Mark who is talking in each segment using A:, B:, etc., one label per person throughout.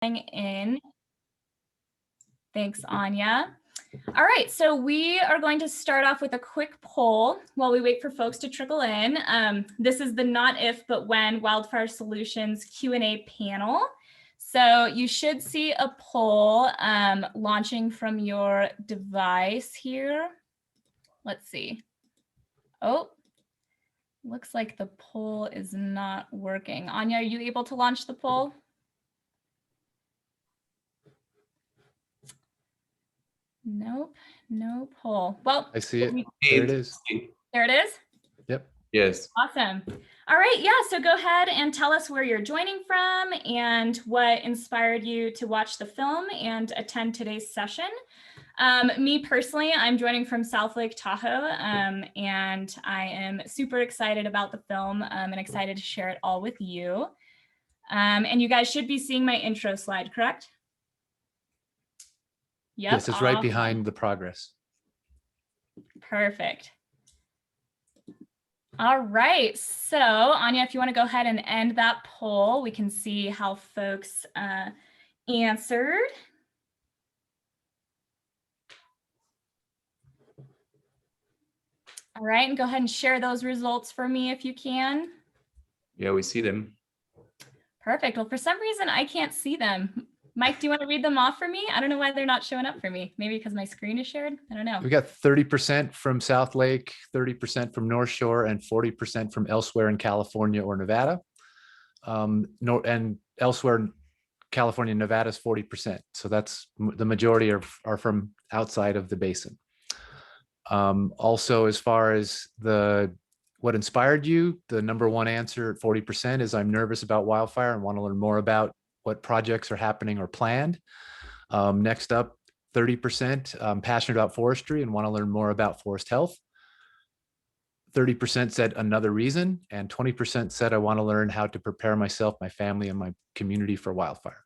A: In. Thanks, Anya. All right, so we are going to start off with a quick poll while we wait for folks to trickle in. This is the Not If, But When Wildfire Solutions Q&A panel. So you should see a poll launching from your device here. Let's see. Oh, looks like the poll is not working. Anya, are you able to launch the poll? Nope, no poll. Well,
B: I see it. There it is.
A: There it is?
B: Yep.
C: Yes.
A: Awesome. All right, yeah, so go ahead and tell us where you're joining from and what inspired you to watch the film and attend today's session. Me personally, I'm joining from South Lake Tahoe, and I am super excited about the film and excited to share it all with you. And you guys should be seeing my intro slide, correct? Yep,
B: yes, it's right behind the progress.
A: Perfect. All right, so Anya, if you want to go ahead and end that poll, we can see how folks answered. All right, and go ahead and share those results for me if you can.
C: Yeah, we see them.
A: Perfect. Well, for some reason, I can't see them. Mike, do you want to read them off for me? I don't know why they're not showing up for me. Maybe because my screen is shared. I don't know.
B: We got 30% from South Lake, 30% from North Shore, and 40% from elsewhere in California or Nevada. And elsewhere in California and Nevada is 40%. So that's the majority are from outside of the basin. Also, as far as what inspired you, the number one answer at 40% is I'm nervous about wildfire and want to learn more about what projects are happening or planned. Next up, 30%, I'm passionate about forestry and want to learn more about forest health. 30% said another reason, and 20% said I want to learn how to prepare myself, my family, and my community for wildfire.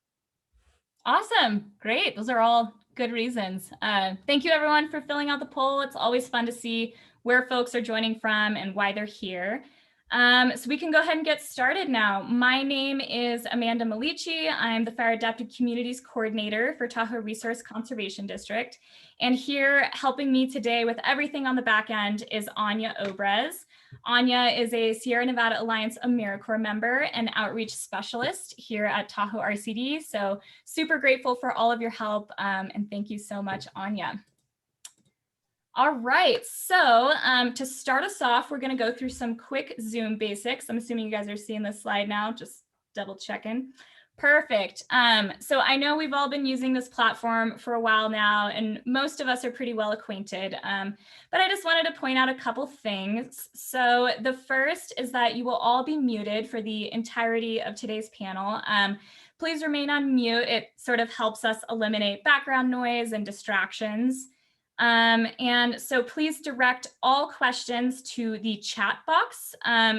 A: Awesome. Great. Those are all good reasons. Thank you, everyone, for filling out the poll. It's always fun to see where folks are joining from and why they're here. So we can go ahead and get started now. My name is Amanda Malici. I'm the Fire Adapted Communities Coordinator for Tahoe Resource Conservation District. And here helping me today with everything on the back end is Anya Obrez. Anya is a Sierra Nevada Alliance AmeriCorps member and outreach specialist here at Tahoe RCD. So super grateful for all of your help, and thank you so much, Anya. All right, so to start us off, we're going to go through some quick Zoom basics. I'm assuming you guys are seeing this slide now, just double checking. Perfect. So I know we've all been using this platform for a while now, and most of us are pretty well acquainted, but I just wanted to point out a couple things. So the first is that you will all be muted for the entirety of today's panel. Please remain on mute. It sort of helps us eliminate background noise and distractions. And so please direct all questions to the chat box.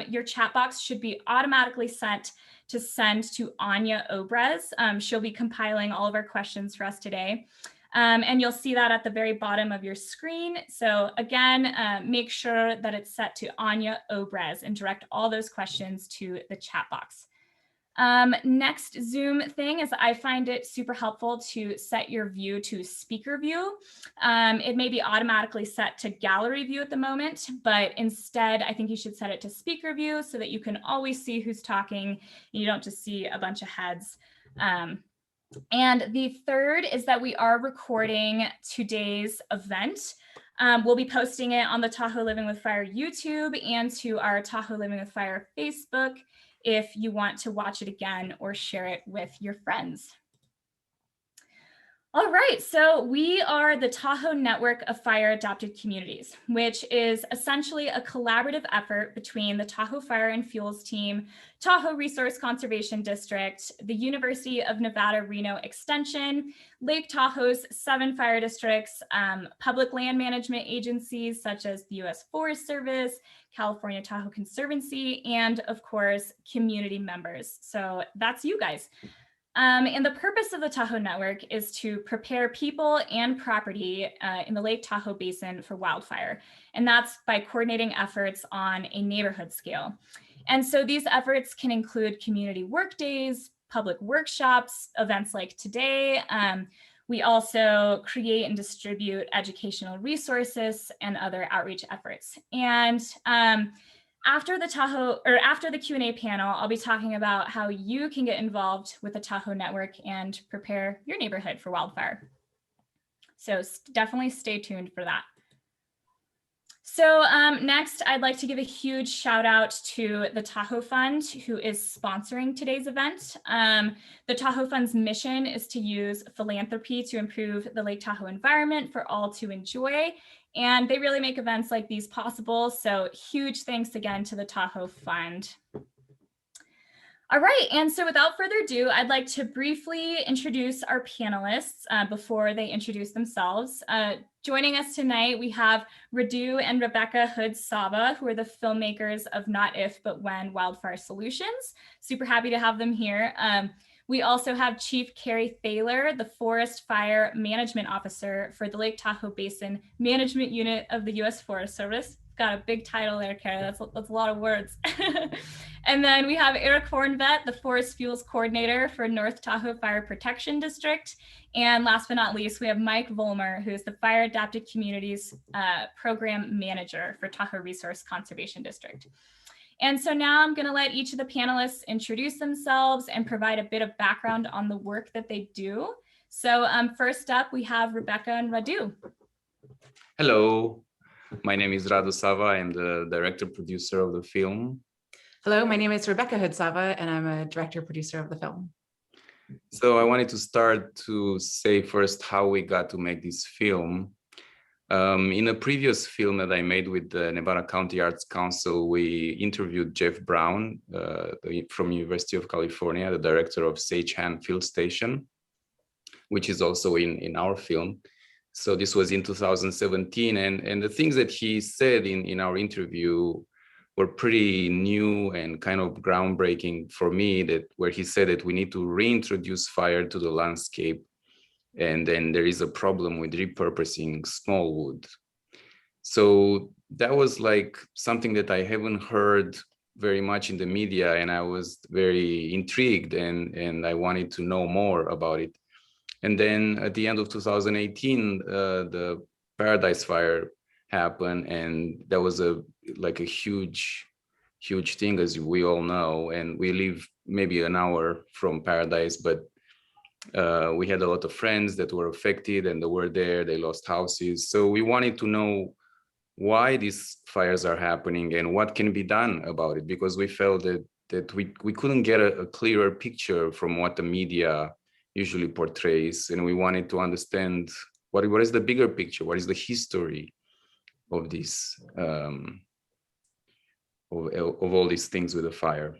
A: Your chat box should be automatically sent to Anya Obrez. She'll be compiling all of our questions for us today. And you'll see that at the very bottom of your screen. So again, make sure that it's set to Anya Obrez and direct all those questions to the chat box. Next Zoom thing is I find it super helpful to set your view to speaker view. It may be automatically set to gallery view at the moment, but instead I think you should set it to speaker view so that you can always see who's talking and you don't just see a bunch of heads. And the third is that we are recording today's event. We'll be posting it on the Tahoe Living with Fire YouTube and to our Tahoe Living with Fire Facebook if you want to watch it again or share it with your friends. All right, so we are the Tahoe Network of Fire Adapted Communities, which is essentially a collaborative effort between the Tahoe Fire and Fuels Team, Tahoe Resource Conservation District, the University of Nevada, Reno Extension, Lake Tahoe's 7 fire districts, public land management agencies such as the U.S. Forest Service, California Tahoe Conservancy, and of course, community members. So that's you guys. And the purpose of the Tahoe Network is to prepare people and property in the Lake Tahoe Basin for wildfire. And that's by coordinating efforts on a neighborhood scale. And so these efforts can include community work days, public workshops, events like today. We also create and distribute educational resources and other outreach efforts. And after the Q&A panel, I'll be talking about how you can get involved with the Tahoe Network and prepare your neighborhood for wildfire. So definitely stay tuned for that. So next, I'd like to give a huge shout out to the Tahoe Fund, who is sponsoring today's event. The Tahoe Fund's mission is to use philanthropy to improve the Lake Tahoe environment for all to enjoy. And they really make events like these possible. So huge thanks again to the Tahoe Fund. All right, and so without further ado, I'd like to briefly introduce our panelists before they introduce themselves. Joining us tonight, we have Radu and Rebekah Hood-Sava, who are the filmmakers of Not If, But When Wildfire Solutions. Super happy to have them here. We also have Chief Carrie Thaler, the Forest Fire Management Officer for the Lake Tahoe Basin Management Unit of the U.S. Forest Service. Got a big title there, Carrie. That's a lot of words. And then we have Eric Horntvedt, the Forest Fuels Coordinator for North Tahoe Fire Protection District. And last but not least, we have Mike Vollmer, who is the Fire Adapted Communities Program Manager for Tahoe Resource Conservation District. And so now I'm going to let each of the panelists introduce themselves and provide a bit of background on the work that they do. So first up, we have Rebekah and Radu.
C: Hello, my name is Radu Sava. I'm the director producer of the film.
D: Hello, my name is Rebekah Hood-Sava, and I'm a director producer of the film.
C: So I wanted to start to say first how we got to make this film. In a previous film that I made with the Nevada County Arts Council, we interviewed Jeff Brown from University of California, the director of Sage-Han Field Station, which is also in our film. So this was in 2017, and the things that he said in our interview were pretty new and kind of groundbreaking for me, where he said that we need to reintroduce fire to the landscape, and then there is a problem with repurposing small wood. So that was like something that I haven't heard very much in the media, and I was very intrigued and I wanted to know more about it. And then at the end of 2018, the Paradise Fire happened, and that was a huge thing, as we all know. And we live maybe an hour from Paradise, but we had a lot of friends that were affected, and they were there, they lost houses. So we wanted to know why these fires are happening and what can be done about it, because we felt that we couldn't get a clearer picture from what the media usually portrays, and we wanted to understand what is the bigger picture, what is the history of this, of all these things with the fire.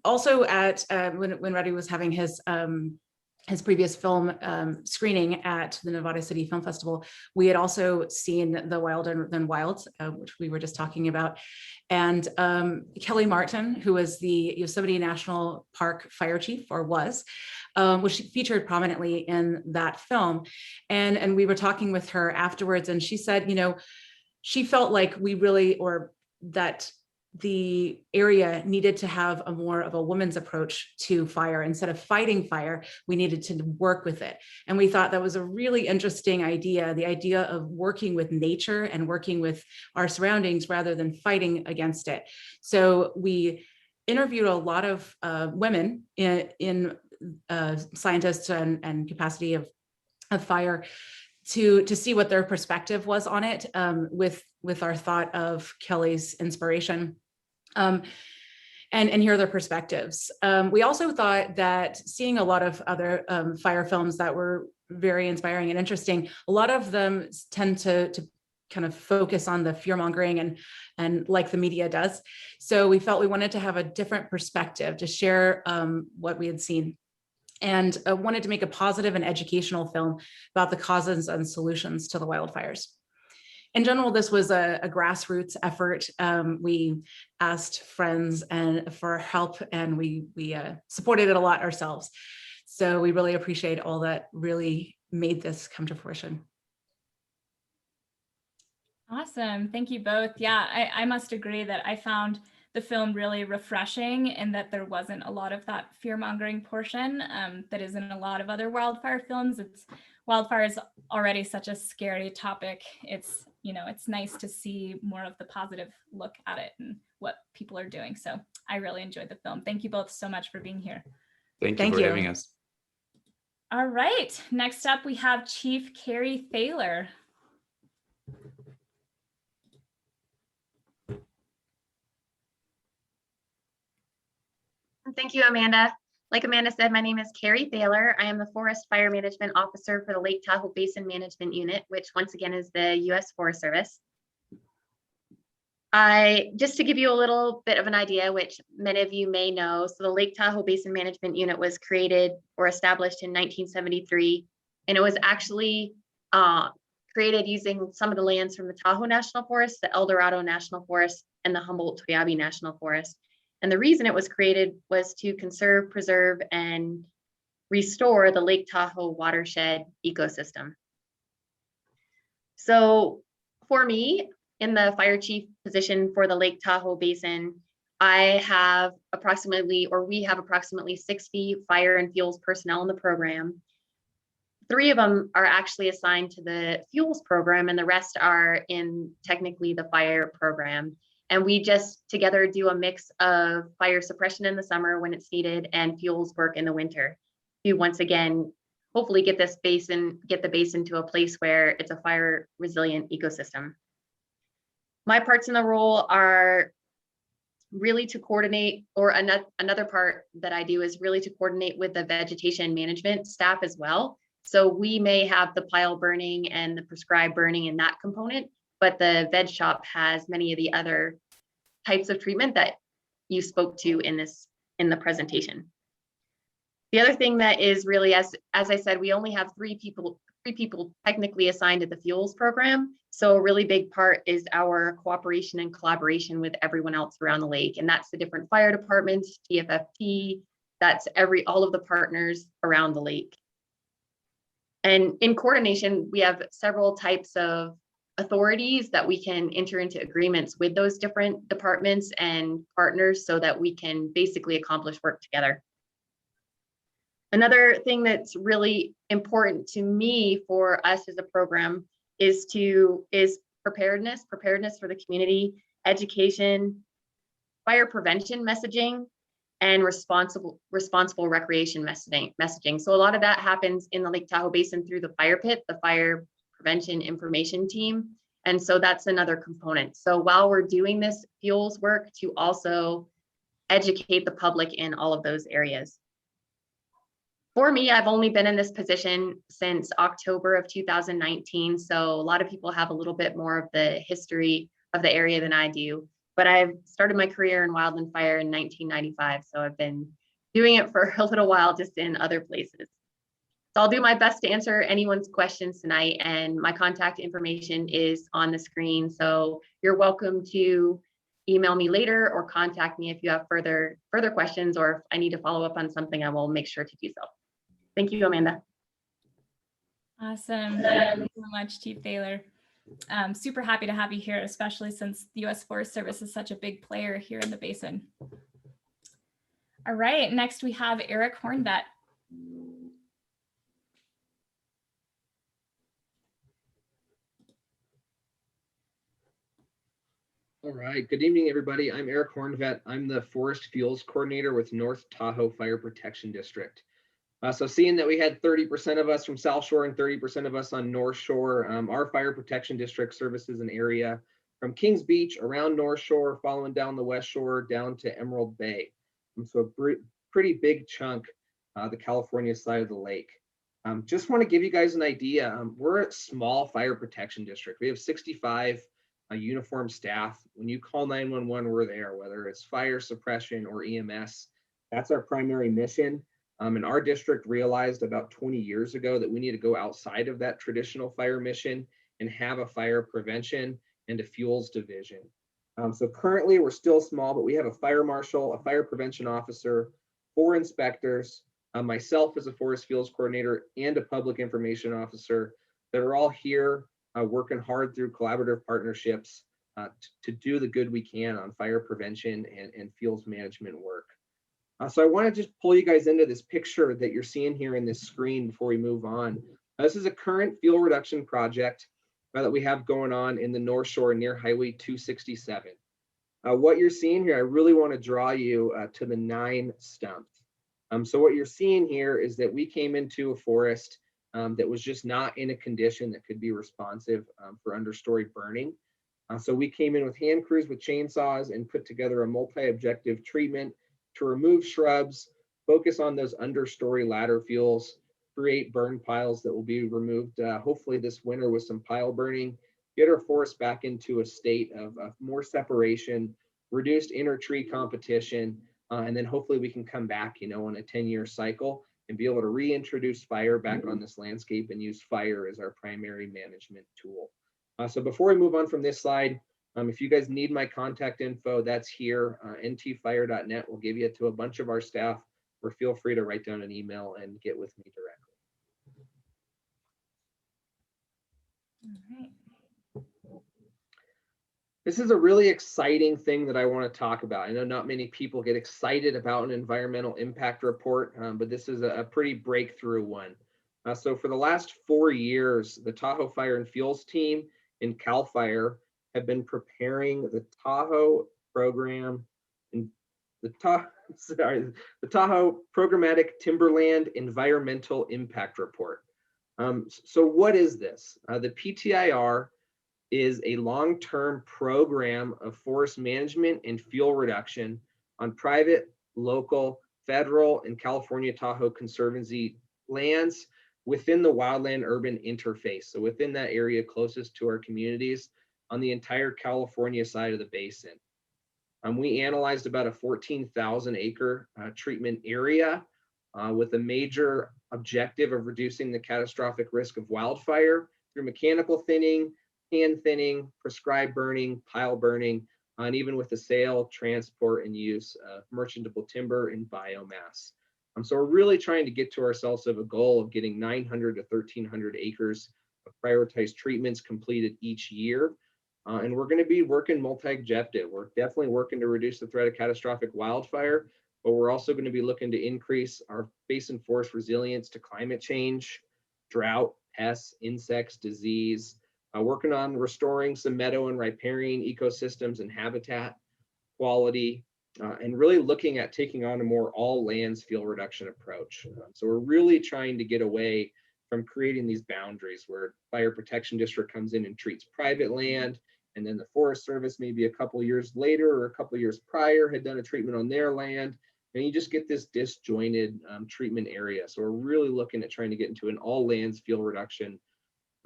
D: Also, at when Radu was having his previous film screening at the Nevada City Film Festival, we had also seen The Wilder Than Wild, which we were just talking about. And Kelly Martin, who was the Yosemite National Park fire chief, or was featured prominently in that film. And we were talking with her afterwards, and she said, she felt like that the area needed to have more of a woman's approach to fire. Instead of fighting fire, we needed to work with it. And we thought that was a really interesting idea, the idea of working with nature and working with our surroundings rather than fighting against it. So we interviewed a lot of women in scientists and capacity of fire to see what their perspective was on it, with our thought of Kelly's inspiration. And hear their perspectives. We also thought that seeing a lot of other fire films that were very inspiring and interesting, a lot of them tend to kind of focus on the fear-mongering and like the media does. So we felt we wanted to have a different perspective to share what we had seen, and wanted to make a positive and educational film about the causes and solutions to the wildfires. In general, this was a grassroots effort. We asked friends for help, and we supported it a lot ourselves. So we really appreciate all that really made this come to fruition.
A: Awesome. Thank you both. Yeah, I must agree that I found the film really refreshing in that there wasn't a lot of that fear-mongering portion that is in a lot of other wildfire films. Wildfire is already such a scary topic. It's, you know, it's nice to see more of the positive look at it and what people are doing. So I really enjoyed the film. Thank you both so much for being here.
C: Thank you for having us.
A: All right, next up we have Chief Carrie Thaler.
E: Thank you, Amanda. Like Amanda said, my name is Carrie Thaler. I am the Forest Fire Management Officer for the Lake Tahoe Basin Management Unit, which once again is the U.S. Forest Service. Just to give you a little bit of an idea, which many of you may know, so the Lake Tahoe Basin Management Unit was created or established in 1973, and it was actually created using some of the lands from the Tahoe National Forest, the El Dorado National Forest, and the Humboldt-Toyabe National Forest. And the reason it was created was to conserve, preserve, and restore the Lake Tahoe watershed ecosystem. So for me, in the fire chief position for the Lake Tahoe Basin, we have approximately 60 fire and fuels personnel in the program. 3 of them are actually assigned to the fuels program, and the rest are in technically the fire program. And we just together do a mix of fire suppression in the summer when it's needed and fuels work in the winter to once again, hopefully get the basin to a place where it's a fire resilient ecosystem. My parts in the role are really to coordinate, or another part that I do is really to coordinate with the vegetation management staff as well. So we may have the pile burning and the prescribed burning in that component, but the veg shop has many of the other types of treatment that you spoke to in the presentation. The other thing that is really, as I said, we only have 3 people technically assigned to the fuels program. So a really big part is our cooperation and collaboration with everyone else around the lake. And that's the different fire departments, TFFT, that's all of the partners around the lake. And in coordination, we have several types of authorities that we can enter into agreements with those different departments and partners so that we can basically accomplish work together. Another thing that's really important to me for us as a program is preparedness for the community, education, fire prevention messaging, and responsible recreation messaging. So a lot of that happens in the Lake Tahoe Basin through the fire pit, the fire prevention information team. And so that's another component. So while we're doing this fuels work, to also educate the public in all of those areas. For me, I've only been in this position since October of 2019. So a lot of people have a little bit more of the history of the area than I do. But I've started my career in wildland fire in 1995. So I've been doing it for a little while, just in other places. So I'll do my best to answer anyone's questions tonight, and my contact information is on the screen. So you're welcome to email me later or contact me if you have further questions, or if I need to follow up on something, I will make sure to do so. Thank you, Amanda.
A: Awesome. Thank you so much, Chief Thaler. I'm super happy to have you here, especially since the U.S. Forest Service is such a big player here in the basin. All right, next we have Eric Horntvedt.
F: All right, good evening, everybody. I'm Eric Horntvedt. I'm the Forest Fuels Coordinator with North Tahoe Fire Protection District. So seeing that we had 30% of us from South Shore and 30% of us on North Shore, our fire protection district services an area from Kings Beach around North Shore, following down the West Shore down to Emerald Bay. So a pretty big chunk, the California side of the lake. Just want to give you guys an idea. We're a small fire protection district. We have 65 uniformed staff. When you call 911, we're there, whether it's fire suppression or EMS. That's our primary mission. And our district realized about 20 years ago that we need to go outside of that traditional fire mission and have a fire prevention and a fuels division. So currently we're still small, but we have a fire marshal, a fire prevention officer, 4 inspectors, myself as a forest fuels coordinator, and a public information officer that are all here working hard through collaborative partnerships to do the good we can on fire prevention and fuels management work. So I want to just pull you guys into this picture that you're seeing here in this screen before we move on. This is a current fuel reduction project that we have going on in the North Shore near Highway 267. What you're seeing here, I really want to draw you to the 9 stumps. So what you're seeing here is that we came into a forest that was just not in a condition that could be responsive for understory burning. So we came in with hand crews with chainsaws and put together a multi-objective treatment to remove shrubs, focus on those understory ladder fuels, create burn piles that will be removed hopefully this winter with some pile burning, get our forest back into a state of more separation, reduced inter-tree competition, and then hopefully we can come back, you know, on a 10-year cycle and be able to reintroduce fire back on this landscape and use fire as our primary management tool. So before we move on from this slide, if you guys need my contact info, that's here. ntfire.net will give you to a bunch of our staff, or feel free to write down an email and get with me directly.
A: All right.
F: This is a really exciting thing that I want to talk about. I know not many people get excited about an environmental impact report, but this is a pretty breakthrough one. So for the last 4 years, the Tahoe Fire and Fuels team in CAL FIRE have been preparing the Tahoe program and the Tahoe Programmatic Timberland Environmental Impact Report. So what is this? The PTIR is a long-term program of forest management and fuel reduction on private, local, federal, and California Tahoe Conservancy lands within the wildland urban interface. So within that area closest to our communities on the entire California side of the basin. We analyzed about a 14,000 acre treatment area with a major objective of reducing the catastrophic risk of wildfire through mechanical thinning, hand thinning, prescribed burning, pile burning, and even with the sale, transport, and use of merchantable timber and biomass. So we're really trying to get to ourselves of a goal of getting 900 to 1,300 acres of prioritized treatments completed each year. And we're going to be working multi-objective. We're definitely working to reduce the threat of catastrophic wildfire, but we're also going to be looking to increase our basin forest resilience to climate change, drought, pests, insects, disease, working on restoring some meadow and riparian ecosystems and habitat quality, and really looking at taking on a more all lands fuel reduction approach. So we're really trying to get away from creating these boundaries where Fire Protection District comes in and treats private land, and then the Forest Service maybe a couple of years later or a couple of years prior had done a treatment on their land, and you just get this disjointed treatment area. So we're really looking at trying to get into an all lands fuel reduction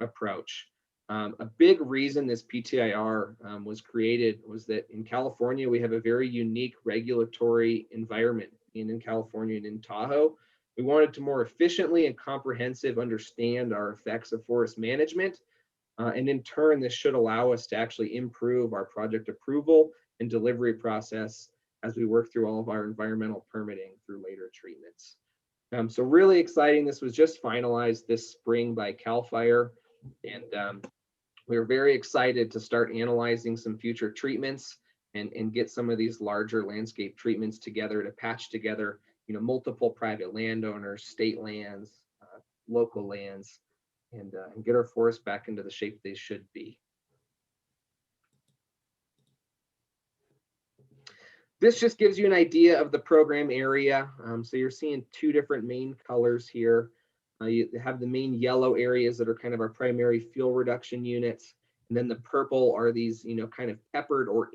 F: approach. A big reason this PTIR was created was that in California, we have a very unique regulatory environment in California and in Tahoe. We wanted to more efficiently and comprehensive understand our effects of forest management. And in turn, this should allow us to actually improve our project approval and delivery process as we work through all of our environmental permitting through later treatments. So really exciting. This was just finalized this spring by CAL FIRE. And we're very excited to start analyzing some future treatments and get some of these larger landscape treatments together to patch together, you know, multiple private landowners, state lands, local lands, and get our forests back into the shape they should be. This just gives you an idea of the program area. So you're seeing 2 different main colors here. You have the main yellow areas that are kind of our primary fuel reduction units. And then the purple are these, you know, kind of peppered or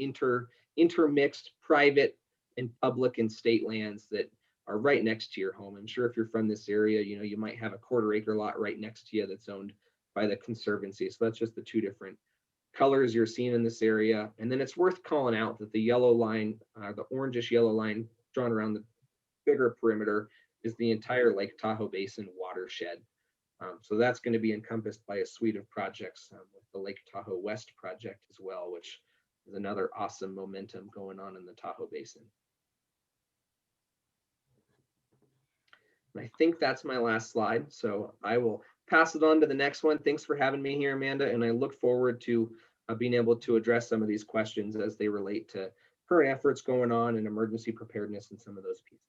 F: intermixed private and public and state lands that are right next to your home. I'm sure if you're from this area, you know, you might have a 1/4 acre lot right next to you that's owned by the Conservancy. So that's just the 2 different colors you're seeing in this area. And then it's worth calling out that the yellow line, the orangish yellow line drawn around the bigger perimeter is the entire Lake Tahoe Basin watershed. So that's going to be encompassed by a suite of projects with the Lake Tahoe West project as well, which is another awesome momentum going on in the Tahoe Basin. And I think that's my last slide, so I will pass it on to the next one. Thanks for having me here, Amanda, and I look forward to being able to address some of these questions as they relate to current efforts going on and emergency preparedness and some of those pieces.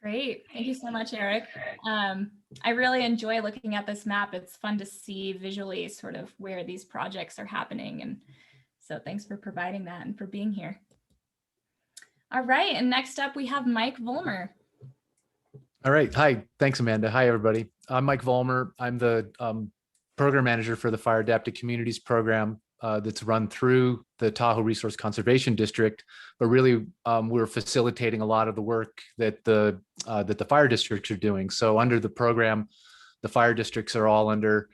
A: Great. Thank you so much, Eric. I really enjoy looking at this map. It's fun to see visually sort of where these projects are happening. And so thanks for providing that and for being here. All right. And next up, we have Mike Vollmer.
B: All right. Hi. Thanks, Amanda. Hi, everybody. I'm Mike Vollmer. I'm the program manager for the Fire Adapted Communities program that's run through the Tahoe Resource Conservation District, but really we're facilitating a lot of the work that the fire districts are doing. So under the program, the fire districts are all under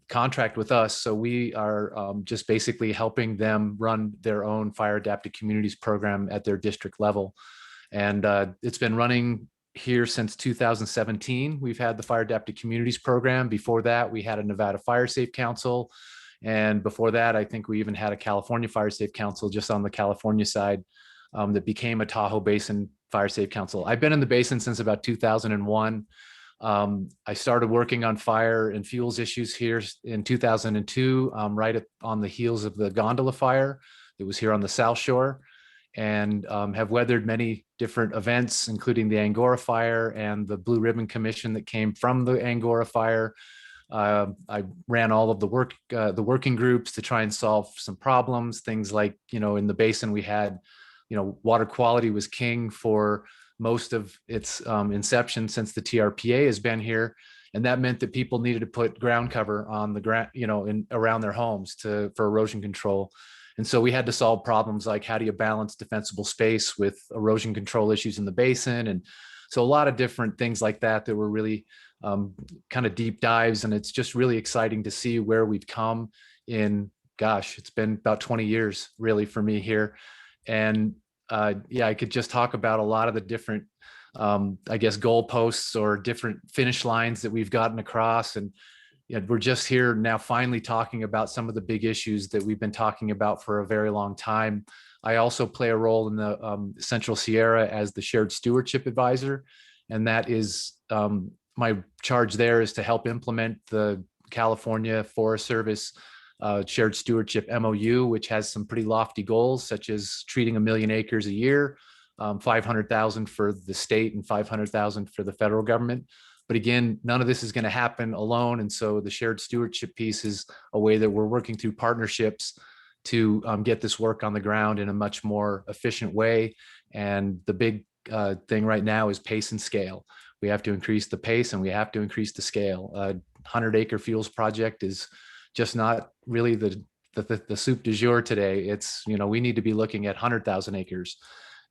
B: contract with us. So we are just basically helping them run their own Fire Adapted Communities program at their district level. And it's been running here since 2017. We've had the Fire Adapted Communities program. Before that, we had a Nevada Fire Safe Council. And before that, I think we even had a California Fire Safe Council just on the California side that became a Tahoe Basin Fire Safe Council. I've been in the Basin since about 2001. I started working on fire and fuels issues here in 2002, on the heels of the gondola fire that was here on the South Shore, and have weathered many different events, including the Angora fire and the Blue Ribbon Commission that came from the Angora fire. I ran all of the working groups to try and solve some problems, things like, in the Basin we had, water quality was king for most of its inception since the TRPA has been here. And that meant that people needed to put ground cover on the ground, around their homes for erosion control. And so we had to solve problems like, how do you balance defensible space with erosion control issues in the Basin? And so a lot of different things like that were really kind of deep dives. And it's just really exciting to see where we've come in, gosh, it's been about 20 years really for me here. And yeah, I could just talk about a lot of the different, I guess, goalposts or different finish lines that we've gotten across. And we're just here now finally talking about some of the big issues that we've been talking about for a very long time. I also play a role in the Central Sierra as the shared stewardship advisor. And that is, my charge there is to help implement the California Forest Service shared stewardship MOU, which has some pretty lofty goals, such as treating 1 million acres a year, 500,000 for the state and 500,000 for the federal government. But again, none of this is going to happen alone. And so the shared stewardship piece is a way that we're working through partnerships to get this work on the ground in a much more efficient way. And the big thing right now is pace and scale. We have to increase the pace and we have to increase the scale. 100-acre fuels project is just not really the soup du jour today. It's, we need to be looking at 100,000 acres.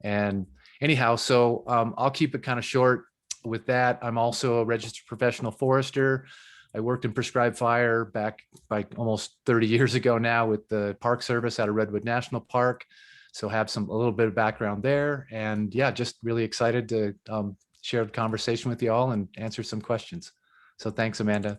B: And anyhow, so I'll keep it kind of short with that. I'm also a registered professional forester. I worked in prescribed fire back almost 30 years ago now with the Park Service out of Redwood National Park. So have a little bit of background there. And yeah, just really excited to share the conversation with you all and answer some questions. So thanks, Amanda.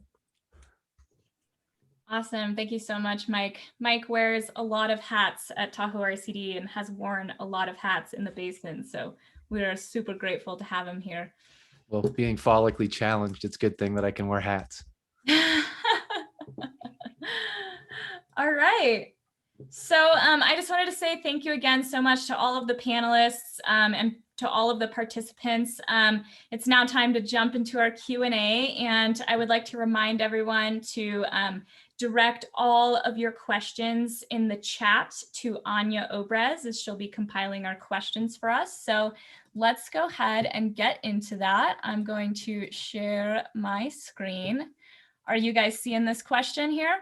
A: Awesome. Thank you so much, Mike. Mike wears a lot of hats at Tahoe RCD and has worn a lot of hats in the Basin. So we are super grateful to have him here.
B: Well, being follically challenged, it's a good thing that I can wear hats.
A: All right. So I just wanted to say thank you again so much to all of the panelists and to all of the participants. It's now time to jump into our Q&A, and I would like to remind everyone to direct all of your questions in the chat to Anya Obrez, as she'll be compiling our questions for us. So let's go ahead and get into that. I'm going to share my screen. Are you guys seeing this question here?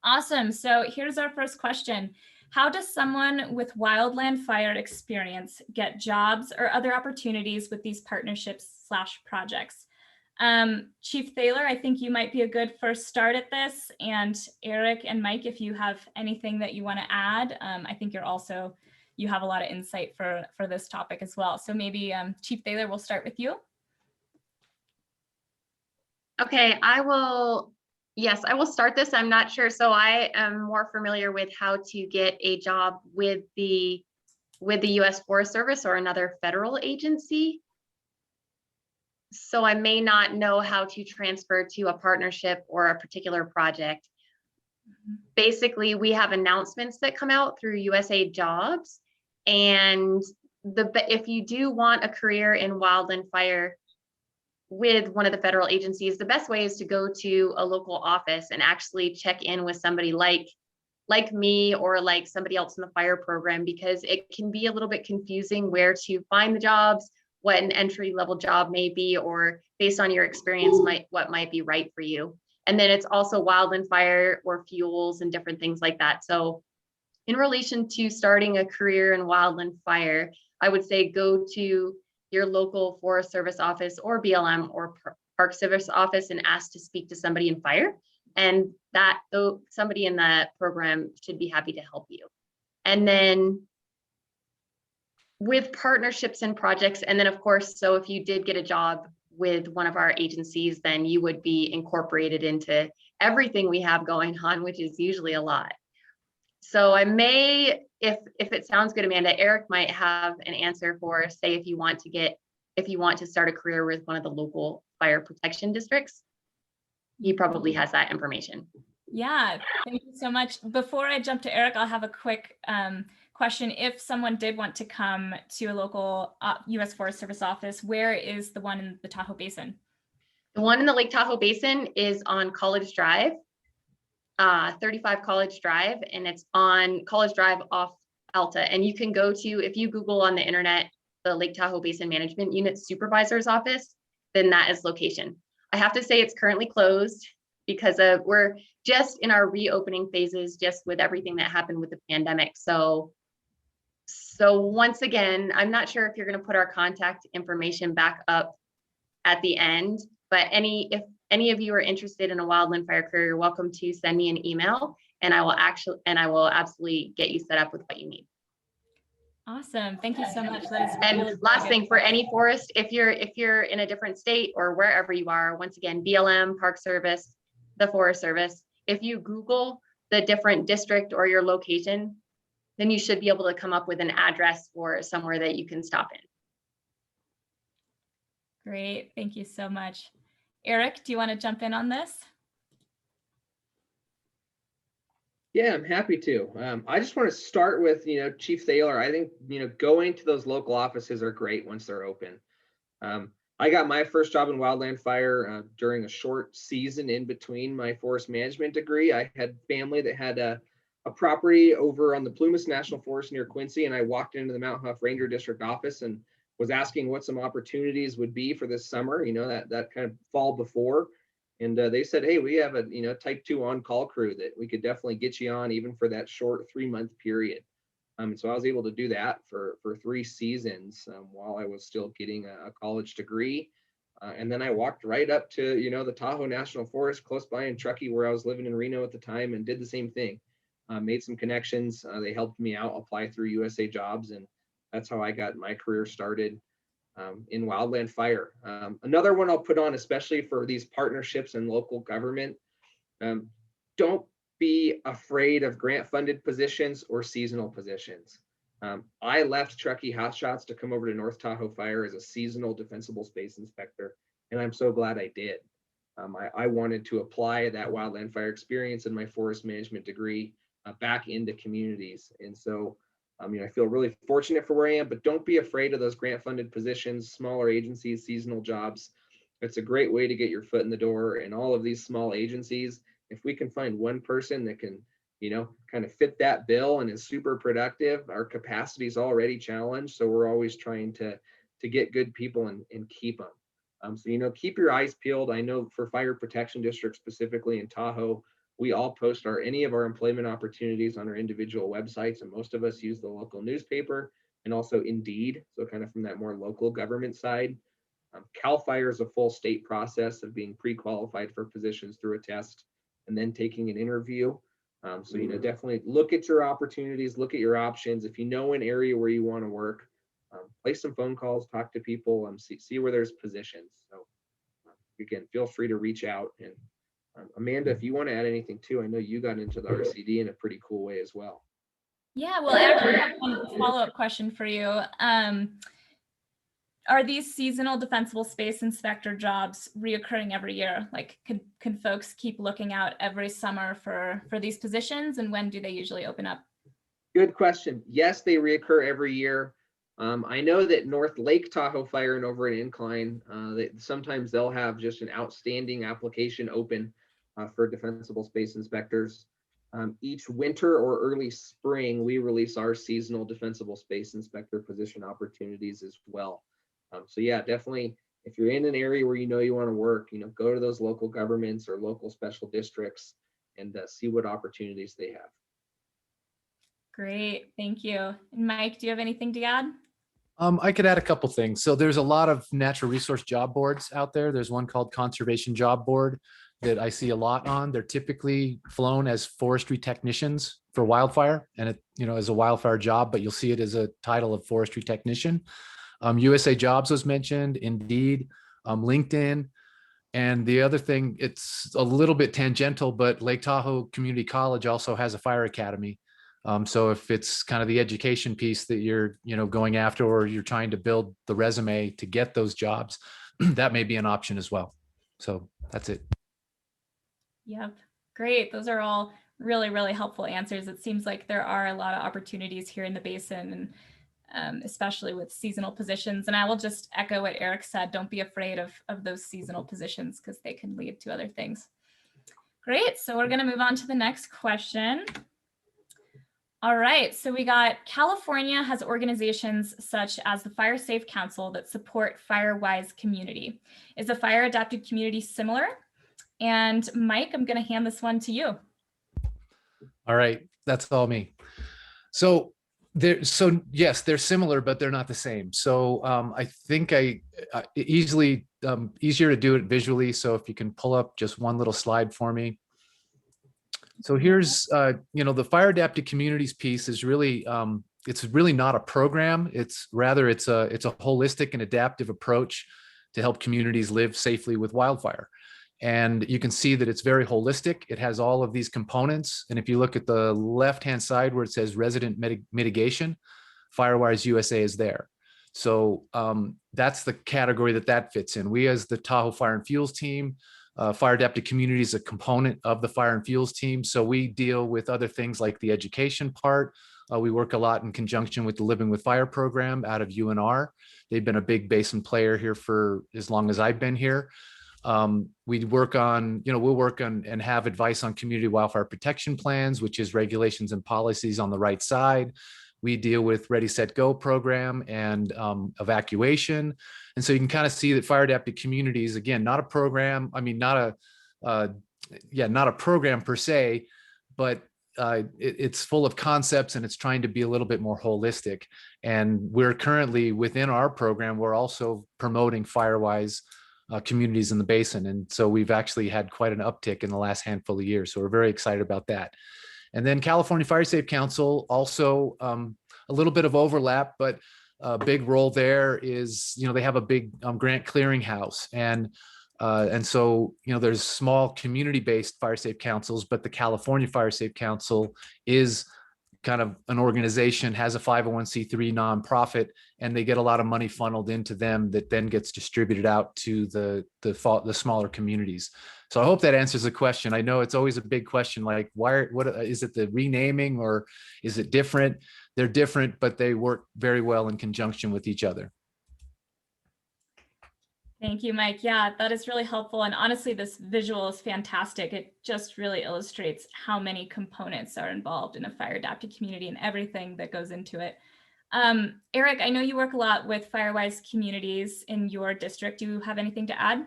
A: Awesome. So here's our first question. How does someone with wildland fire experience get jobs or other opportunities with these partnerships/projects? Chief Thaler, I think you might be a good first start at this. And Eric and Mike, if you have anything that you want to add, I think you have a lot of insight for this topic as well. So maybe Chief Thaler, we'll start with you.
E: Okay, yes, I will start this. I'm not sure. So I am more familiar with how to get a job with the U.S. Forest Service or another federal agency. So I may not know how to transfer to a partnership or a particular project. basically we have announcements that come out through USA Jobs, and if you do want a career in wildland fire with one of the federal agencies, the best way is to go to a local office and actually check in with somebody like me or like somebody else in the fire program, because it can be a little bit confusing where to find the jobs, what an entry level job may be, or based on your experience, what might be right for you. And then it's also wildland fire or fuels and different things like that. So in relation to starting a career in wildland fire, I would say go to your local Forest Service office or BLM or Park Service office and ask to speak to somebody in fire. And that, though, somebody in that program should be happy to help you. And then with partnerships and projects, and then of course, so if you did get a job with one of our agencies, then you would be incorporated into everything we have going on, which is usually a lot. So I may, if it sounds good, Amanda, Eric might have an answer for, say, if you want to start a career with one of the local fire protection districts. He probably has that information.
A: Yeah, thank you so much. Before I jump to Eric, I'll have a quick question. If someone did want to come to a local U.S. Forest Service office, where is the one in the Tahoe Basin?
E: The one in the Lake Tahoe Basin is on College Drive, 35 College Drive, and it's on College Drive off Alta. And you can go to, if you Google on the internet, the Lake Tahoe Basin Management Unit Supervisor's Office, then that is location. I have to say it's currently closed because we're just in our reopening phases, just with everything that happened with the pandemic. So once again, I'm not sure if you're going to put our contact information back up at the end, but if any of you are interested in a wildland fire career, you're welcome to send me an email, and I will absolutely get you set up with what you need.
A: Awesome. Thank you so much. That is
E: And
A: really
E: last
A: good.
E: thing, for any forest, if you're in a different state or wherever you are, once again, BLM, Park Service, the Forest Service, if you Google the different district or your location, then you should be able to come up with an address for somewhere that you can stop in.
A: Great. Thank you so much. Eric, do you want to jump in on this?
F: Yeah, I'm happy to. I just want to start with, Chief Thaler. I think, going to those local offices are great once they're open. I got my first job in wildland fire during a short season in between my forest management degree. I had family that had a property over on the Plumas National Forest near Quincy, and I walked into the Mount Huff Ranger District office and was asking what some opportunities would be for this summer, that kind of fall before. And they said, hey, we have a type 2 on-call crew that we could definitely get you on even for that short 3-month period. So I was able to do that for 3 seasons while I was still getting a college degree. And then I walked right up to, the Tahoe National Forest close by in Truckee, where I was living in Reno at the time, and did the same thing. Made some connections. They helped me out, apply through USA Jobs, and that's how I got my career started in wildland fire. Another one I'll put on, especially for these partnerships and local government, don't be afraid of grant-funded positions or seasonal positions. I left Truckee Hotshots to come over to North Tahoe Fire as a seasonal defensible space inspector, and I'm so glad I did. I wanted to apply that wildland fire experience in my forest management degree back into communities, and so I feel really fortunate for where I am, but don't be afraid of those grant-funded positions, smaller agencies, seasonal jobs. It's a great way to get your foot in the door. And all of these small agencies, if we can find one person that can, kind of fit that bill and is super productive, our capacity is already challenged. So we're always trying to get good people and keep them. So, keep your eyes peeled. I know for fire protection districts, specifically in Tahoe, we all post any of our employment opportunities on our individual websites, and most of us use the local newspaper and also Indeed, so kind of from that more local government side. CAL FIRE is a full state process of being pre-qualified for positions through a test and then taking an interview. So definitely look at your opportunities, look at your options. If you know an area where you want to work, place some phone calls, talk to people, see where there's positions. So again, feel free to reach out. And Amanda, if you want to add anything too, I know you got into the RCD in a pretty cool way as well.
A: Yeah, well, Eric, I have one follow-up question for you. are these seasonal defensible space inspector jobs reoccurring every year? Like, can folks keep looking out every summer for these positions, and when do they usually open up?
F: Good question. Yes, they reoccur every year. I know that North Lake Tahoe Fire and over in Incline, sometimes they'll have just an outstanding application open for defensible space inspectors. Each winter or early spring, we release our seasonal defensible space inspector position opportunities as well. So yeah, definitely, if you're in an area where you want to work, go to those local governments or local special districts and see what opportunities they have.
A: Great, thank you. And Mike, do you have anything to add?
B: I could add a couple things. So there's a lot of natural resource job boards out there. There's one called Conservation Job Board that I see a lot on. They're typically flown as forestry technicians for wildfire, and it, as a wildfire job, but you'll see it as a title of forestry technician. USA Jobs was mentioned, Indeed, LinkedIn. And the other thing, it's a little bit tangential, but Lake Tahoe Community College also has a fire academy. So if it's kind of the education piece that you're, going after, or you're trying to build the resume to get those jobs, that may be an option as well. So that's it.
A: Yep, great. Those are all really, really helpful answers. It seems like there are a lot of opportunities here in the Basin, and especially with seasonal positions. And I will just echo what Eric said. Don't be afraid of those seasonal positions, because they can lead to other things. Great. So we're going to move on to the next question. All right, so we got California has organizations such as the Fire Safe Council that support Firewise community. Is the fire adapted community similar? And Mike, I'm going to hand this one to you.
B: All right, that's all me. So yes, they're similar, but they're not the same. So I think easier to do it visually. So if you can pull up just one little slide for me. So here's, the fire adapted communities piece is really, it's really not a program. It's a holistic and adaptive approach to help communities live safely with wildfire. And you can see that it's very holistic. It has all of these components. And if you look at the left-hand side where it says resident mitigation, Firewise USA is there. So that's the category that fits in. We, as the Tahoe Fire and Fuels team, Fire Adapted Community is a component of the Fire and Fuels team. So we deal with other things like the education part. We work a lot in conjunction with the Living with Fire program out of UNR. They've been a big Basin player here for as long as I've been here. We work on, we'll work on and have advice on community wildfire protection plans, which is regulations and policies on the right side. We deal with Ready, Set, Go program and evacuation. And so you can kind of see that fire adapted communities, again, not a program, not a program per se, but it's full of concepts, and it's trying to be a little bit more holistic. And we're currently within our program, we're also promoting Firewise communities in the Basin. And so we've actually had quite an uptick in the last handful of years. So we're very excited about that. And then California Fire Safe Council, also a little bit of overlap, but a big role there is, they have a big grant clearinghouse. And so, there's small community-based fire safe councils, but the California Fire Safe Council is kind of an organization, has a 501c3 nonprofit, and they get a lot of money funneled into them that then gets distributed out to the smaller communities. So I hope that answers the question. I know it's always a big question, like what is it, the renaming, or is it different? They're different, but they work very well in conjunction with each other.
A: Thank you, Mike. Yeah, that is really helpful. And honestly, this visual is fantastic. It just really illustrates how many components are involved in a fire adapted community and everything that goes into it. Eric, I know you work a lot with Firewise communities in your district. Do you have anything to add?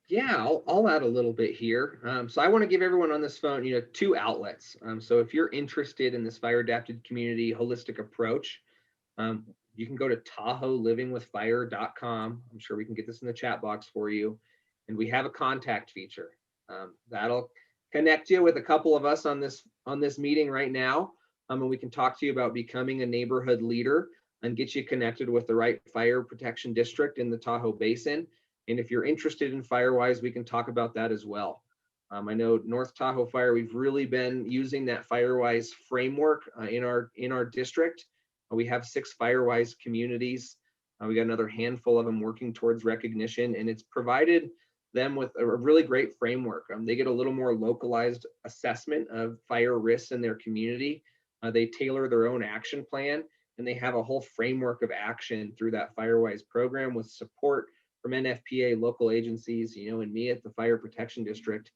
F: Yeah, I'll add a little bit here. So I want to give everyone on this phone, two outlets. So if you're interested in this fire adapted community holistic approach, you can go to TahoeLivingWithFire.com. I'm sure we can get this in the chat box for you. And we have a contact feature that'll connect you with a couple of us on this meeting right now. And we can talk to you about becoming a neighborhood leader and get you connected with the right fire protection district in the Tahoe Basin. And if you're interested in Firewise, we can talk about that as well. I know North Tahoe Fire, we've really been using that Firewise framework in our district. We have 6 Firewise communities We got another handful of them working towards recognition, and it's provided them with a really great framework. They get a little more localized assessment of fire risks in their community. They tailor their own action plan, and they have a whole framework of action through that Firewise program with support from NFPA, local agencies, and me at the Fire Protection District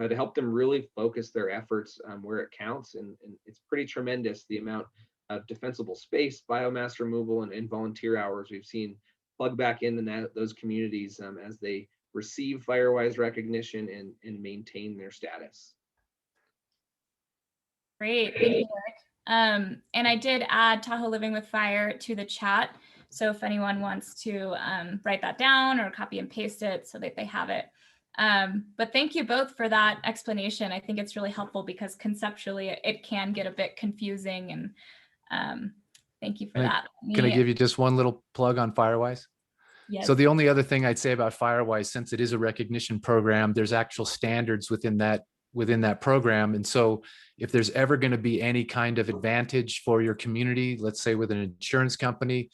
F: to help them really focus their efforts where it counts. And it's pretty tremendous the amount of defensible space, biomass removal, and volunteer hours we've seen plug back in those communities as they receive Firewise recognition and maintain their status.
A: Great, thank you, Eric. And I did add Tahoe Living with Fire to the chat. So if anyone wants to write that down or copy and paste it so that they have it. But thank you both for that explanation. I think it's really helpful because conceptually it can get a bit confusing, and thank you for that.
B: Can I give you just one little plug on Firewise?
A: Yes.
B: So the only other thing I'd say about Firewise, since it is a recognition program, there's actual standards within that program. And so if there's ever going to be any kind of advantage for your community, let's say with an insurance company,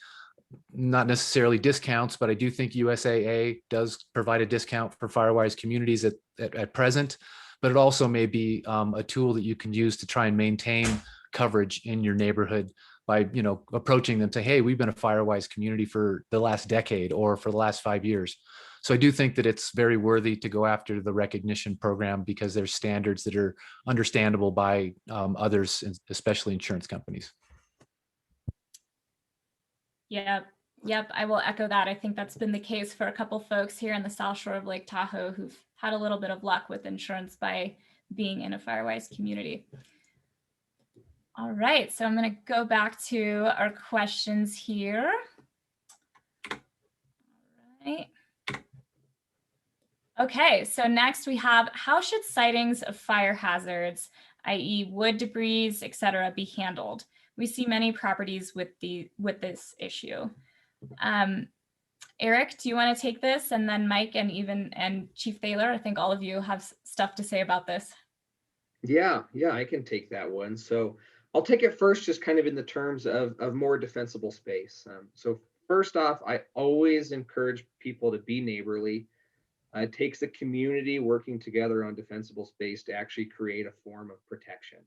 B: not necessarily discounts, but I do think USAA does provide a discount for Firewise communities at present, but it also may be a tool that you can use to try and maintain coverage in your neighborhood by, approaching them, say, hey, we've been a Firewise community for the last decade or for the last 5 years. So I do think that it's very worthy to go after the recognition program because there's standards that are understandable by others, especially insurance companies.
A: Yep, I will echo that. I think that's been the case for a couple folks here in the South Shore of Lake Tahoe who've had a little bit of luck with insurance by being in a Firewise community. All right, so I'm going to go back to our questions here. All right. Okay, so next we have, how should sightings of fire hazards, i.e. wood debris, etc., be handled? We see many properties with this issue. Eric, do you want to take this? And then Mike and Chief Thaler, I think all of you have stuff to say about this.
F: Yeah, I can take that one. So I'll take it first, just kind of in the terms of more defensible space. So first off, I always encourage people to be neighborly. It takes a community working together on defensible space to actually create a form of protection.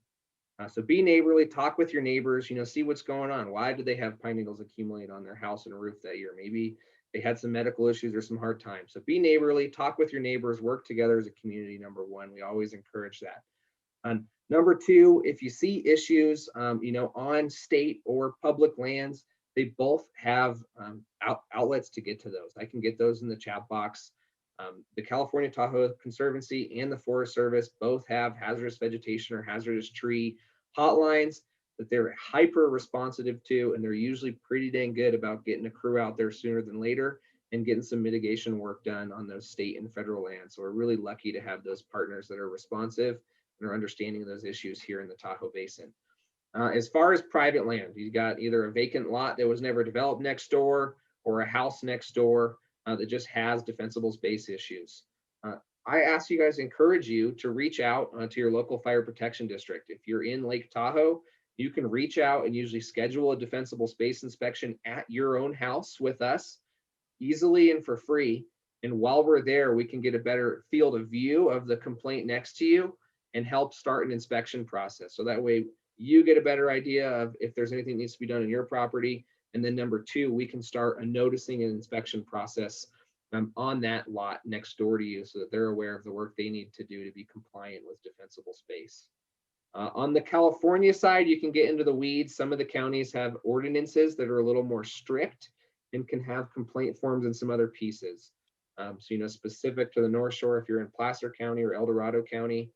F: So be neighborly, talk with your neighbors, see what's going on. Why did they have pine needles accumulate on their house and roof that year? Maybe they had some medical issues or some hard times. So be neighborly, talk with your neighbors, work together as a community, number one. We always encourage that. Number two, if you see issues, on state or public lands, they both have outlets to get to those. I can get those in the chat box. The California Tahoe Conservancy and the Forest Service both have hazardous vegetation or hazardous tree hotlines that they're hyper responsive to, and they're usually pretty dang good about getting a crew out there sooner than later and getting some mitigation work done on those state and federal lands. So we're really lucky to have those partners that are responsive and are understanding of those issues here in the Tahoe Basin. As far as private land, you've got either a vacant lot that was never developed next door or a house next door that just has defensible space issues. I ask you guys, encourage you to reach out to your local fire protection district. If you're in Lake Tahoe, you can reach out and usually schedule a defensible space inspection at your own house with us easily and for free. And while we're there, we can get a better field of view of the complaint next to you and help start an inspection process. So that way you get a better idea of if there's anything that needs to be done in your property. And then number two, we can start a noticing and inspection process on that lot next door to you so that they're aware of the work they need to do to be compliant with defensible space. On the California side, you can get into the weeds. Some of the counties have ordinances that are a little more strict and can have complaint forms and some other pieces. So, specific to the North Shore, if you're in Placer County or El Dorado County,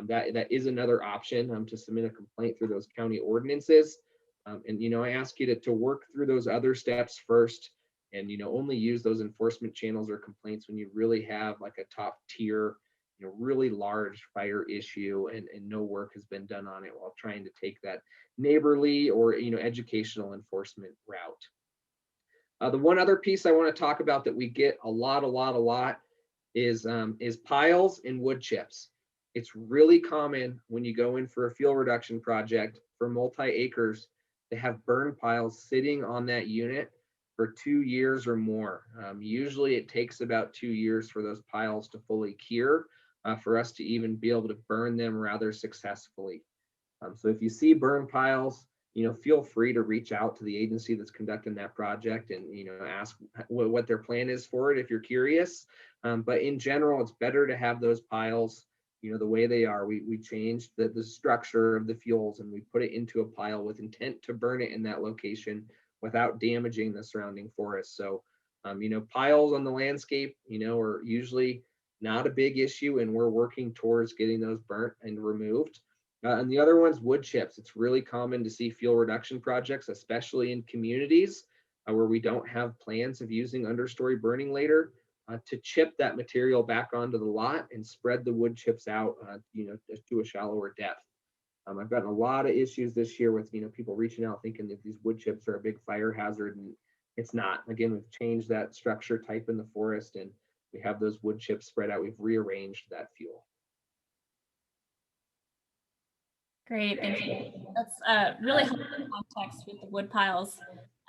F: that is another option to submit a complaint through those county ordinances. And, I ask you to work through those other steps first and, only use those enforcement channels or complaints when you really have like a top tier, really large fire issue and no work has been done on it while trying to take that neighborly or, educational enforcement route. The one other piece I want to talk about that we get a lot is piles and wood chips. It's really common when you go in for a fuel reduction project for multi-acres to have burn piles sitting on that unit for 2 years or more. Usually it takes about 2 years for those piles to fully cure, for us to even be able to burn them rather successfully. So if you see burn piles, feel free to reach out to the agency that's conducting that project and, ask what their plan is for it if you're curious. But in general, it's better to have those piles, the way they are. We changed the structure of the fuels and we put it into a pile with intent to burn it in that location without damaging the surrounding forest. So, piles on the landscape, are usually not a big issue, and we're working towards getting those burnt and removed. And the other one's wood chips. It's really common to see fuel reduction projects, especially in communities where we don't have plans of using understory burning later, to chip that material back onto the lot and spread the wood chips out, to a shallower depth. I've gotten a lot of issues this year with, people reaching out thinking that these wood chips are a big fire hazard, and it's not. Again, we've changed that structure type in the forest and we have those wood chips spread out. We've rearranged that fuel.
A: Great, thank you. That's really helpful context with the wood piles.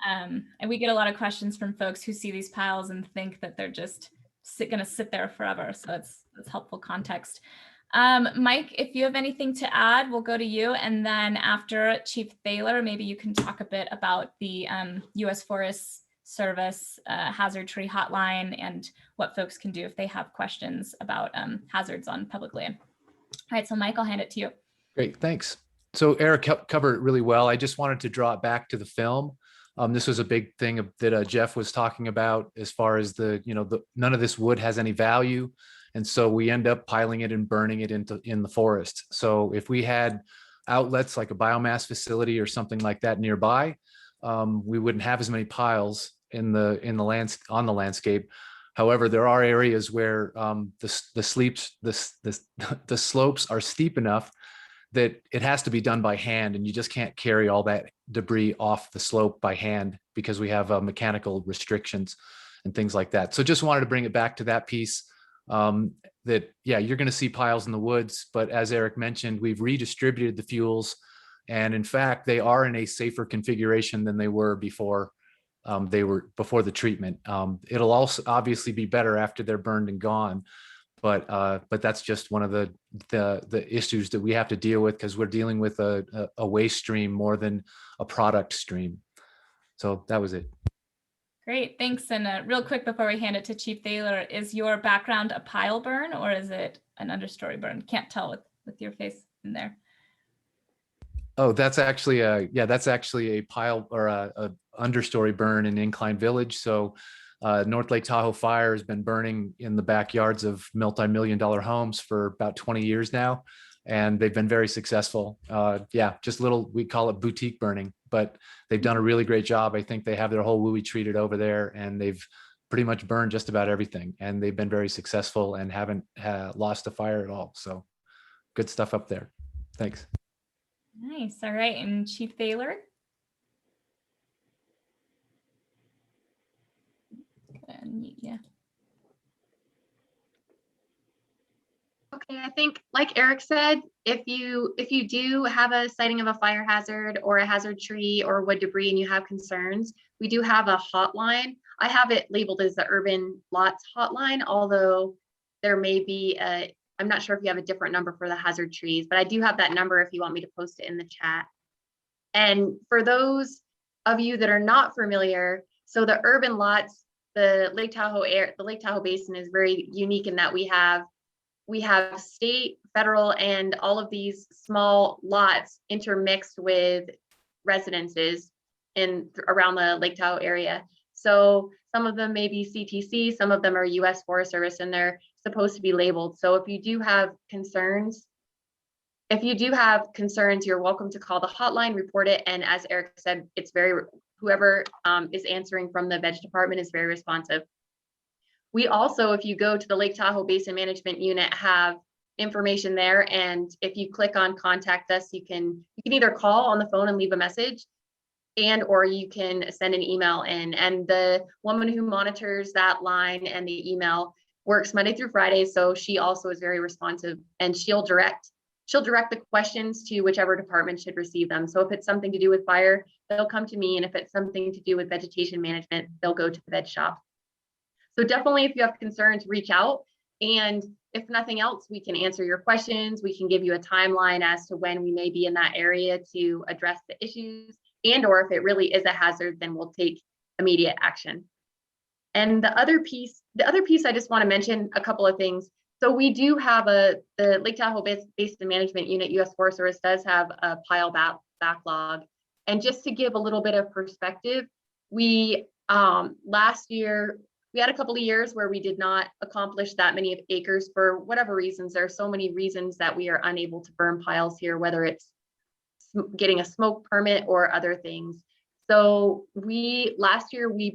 A: And we get a lot of questions from folks who see these piles and think that they're just going to sit there forever. So that's helpful context. Mike, if you have anything to add, we'll go to you. And then after Chief Thaler, maybe you can talk a bit about the U.S. Forest Service hazard tree hotline and what folks can do if they have questions about hazards on public land. All right, so Mike, I'll hand it to you.
B: Great, thanks. So Eric covered it really well. I just wanted to draw it back to the film. This was a big thing that Jeff was talking about as far as none of this wood has any value. And so we end up piling it and burning it in the forest. So if we had outlets like a biomass facility or something like that nearby, we wouldn't have as many piles on the landscape. However, there are areas where the slopes are steep enough that it has to be done by hand, and you just can't carry all that debris off the slope by hand because we have mechanical restrictions and things like that. So just wanted to bring it back to that piece, that, yeah, you're going to see piles in the woods, but as Eric mentioned, we've redistributed the fuels, and in fact, they are in a safer configuration than they were before the treatment. It'll also obviously be better after they're burned and gone. But that's just one of the issues that we have to deal with because we're dealing with a waste stream more than a product stream. So that was it.
A: Great, thanks. And real quick before we hand it to Chief Thaler, is your background a pile burn or is it an understory burn? Can't tell with your face in there.
B: Oh, that's actually a pile or a understory burn in Incline Village. So North Lake Tahoe Fire has been burning in the backyards of multi-million-dollar homes for about 20 years now, and they've been very successful. Just we call it boutique burning, but they've done a really great job. I think they have their whole WUI treated over there, and they've pretty much burned just about everything, and they've been very successful and haven't lost a fire at all. So good stuff up there. Thanks.
A: Nice. All right, and Chief Thaler. Yeah.
E: Okay, I think like Eric said, if you do have a sighting of a fire hazard or a hazard tree or wood debris and you have concerns, we do have a hotline. I have it labeled as the Urban Lots Hotline, although there may be I'm not sure if you have a different number for the hazard trees, but I do have that number if you want me to post it in the chat. And for those of you that are not familiar, so the urban lots, the Lake Tahoe Basin is very unique in that we have state, federal, and all of these small lots intermixed with residences around the Lake Tahoe area. So some of them may be CTC, some of them are U.S. Forest Service, and they're supposed to be labeled. So if you do have concerns, you're welcome to call the hotline, report it, and as Eric said, it's whoever is answering from the Veg Department is very responsive. We also, if you go to the Lake Tahoe Basin Management Unit, have information there, and if you click on contact us, you can either call on the phone and leave a message, or you can send an email in, and the woman who monitors that line and the email works Monday through Friday, so she also is very responsive, and she'll direct she'll direct the questions to whichever department should receive them. So if it's something to do with fire, they'll come to me. And if it's something to do with vegetation management, they'll go to the veg shop. So definitely, if you have concerns, reach out. And if nothing else, we can answer your questions. We can give you a timeline as to when we may be in that area to address the issues. And or if it really is a hazard, then we'll take immediate action. And the other piece I just want to mention a couple of things. So we do have the Lake Tahoe Basin Management Unit, U.S. Forest Service does have a pile backlog. And just to give a little bit of perspective, we last year, we had a couple of years where we did not accomplish that many acres for whatever reasons. There are so many reasons that we are unable to burn piles here, whether it's getting a smoke permit or other things. So last year we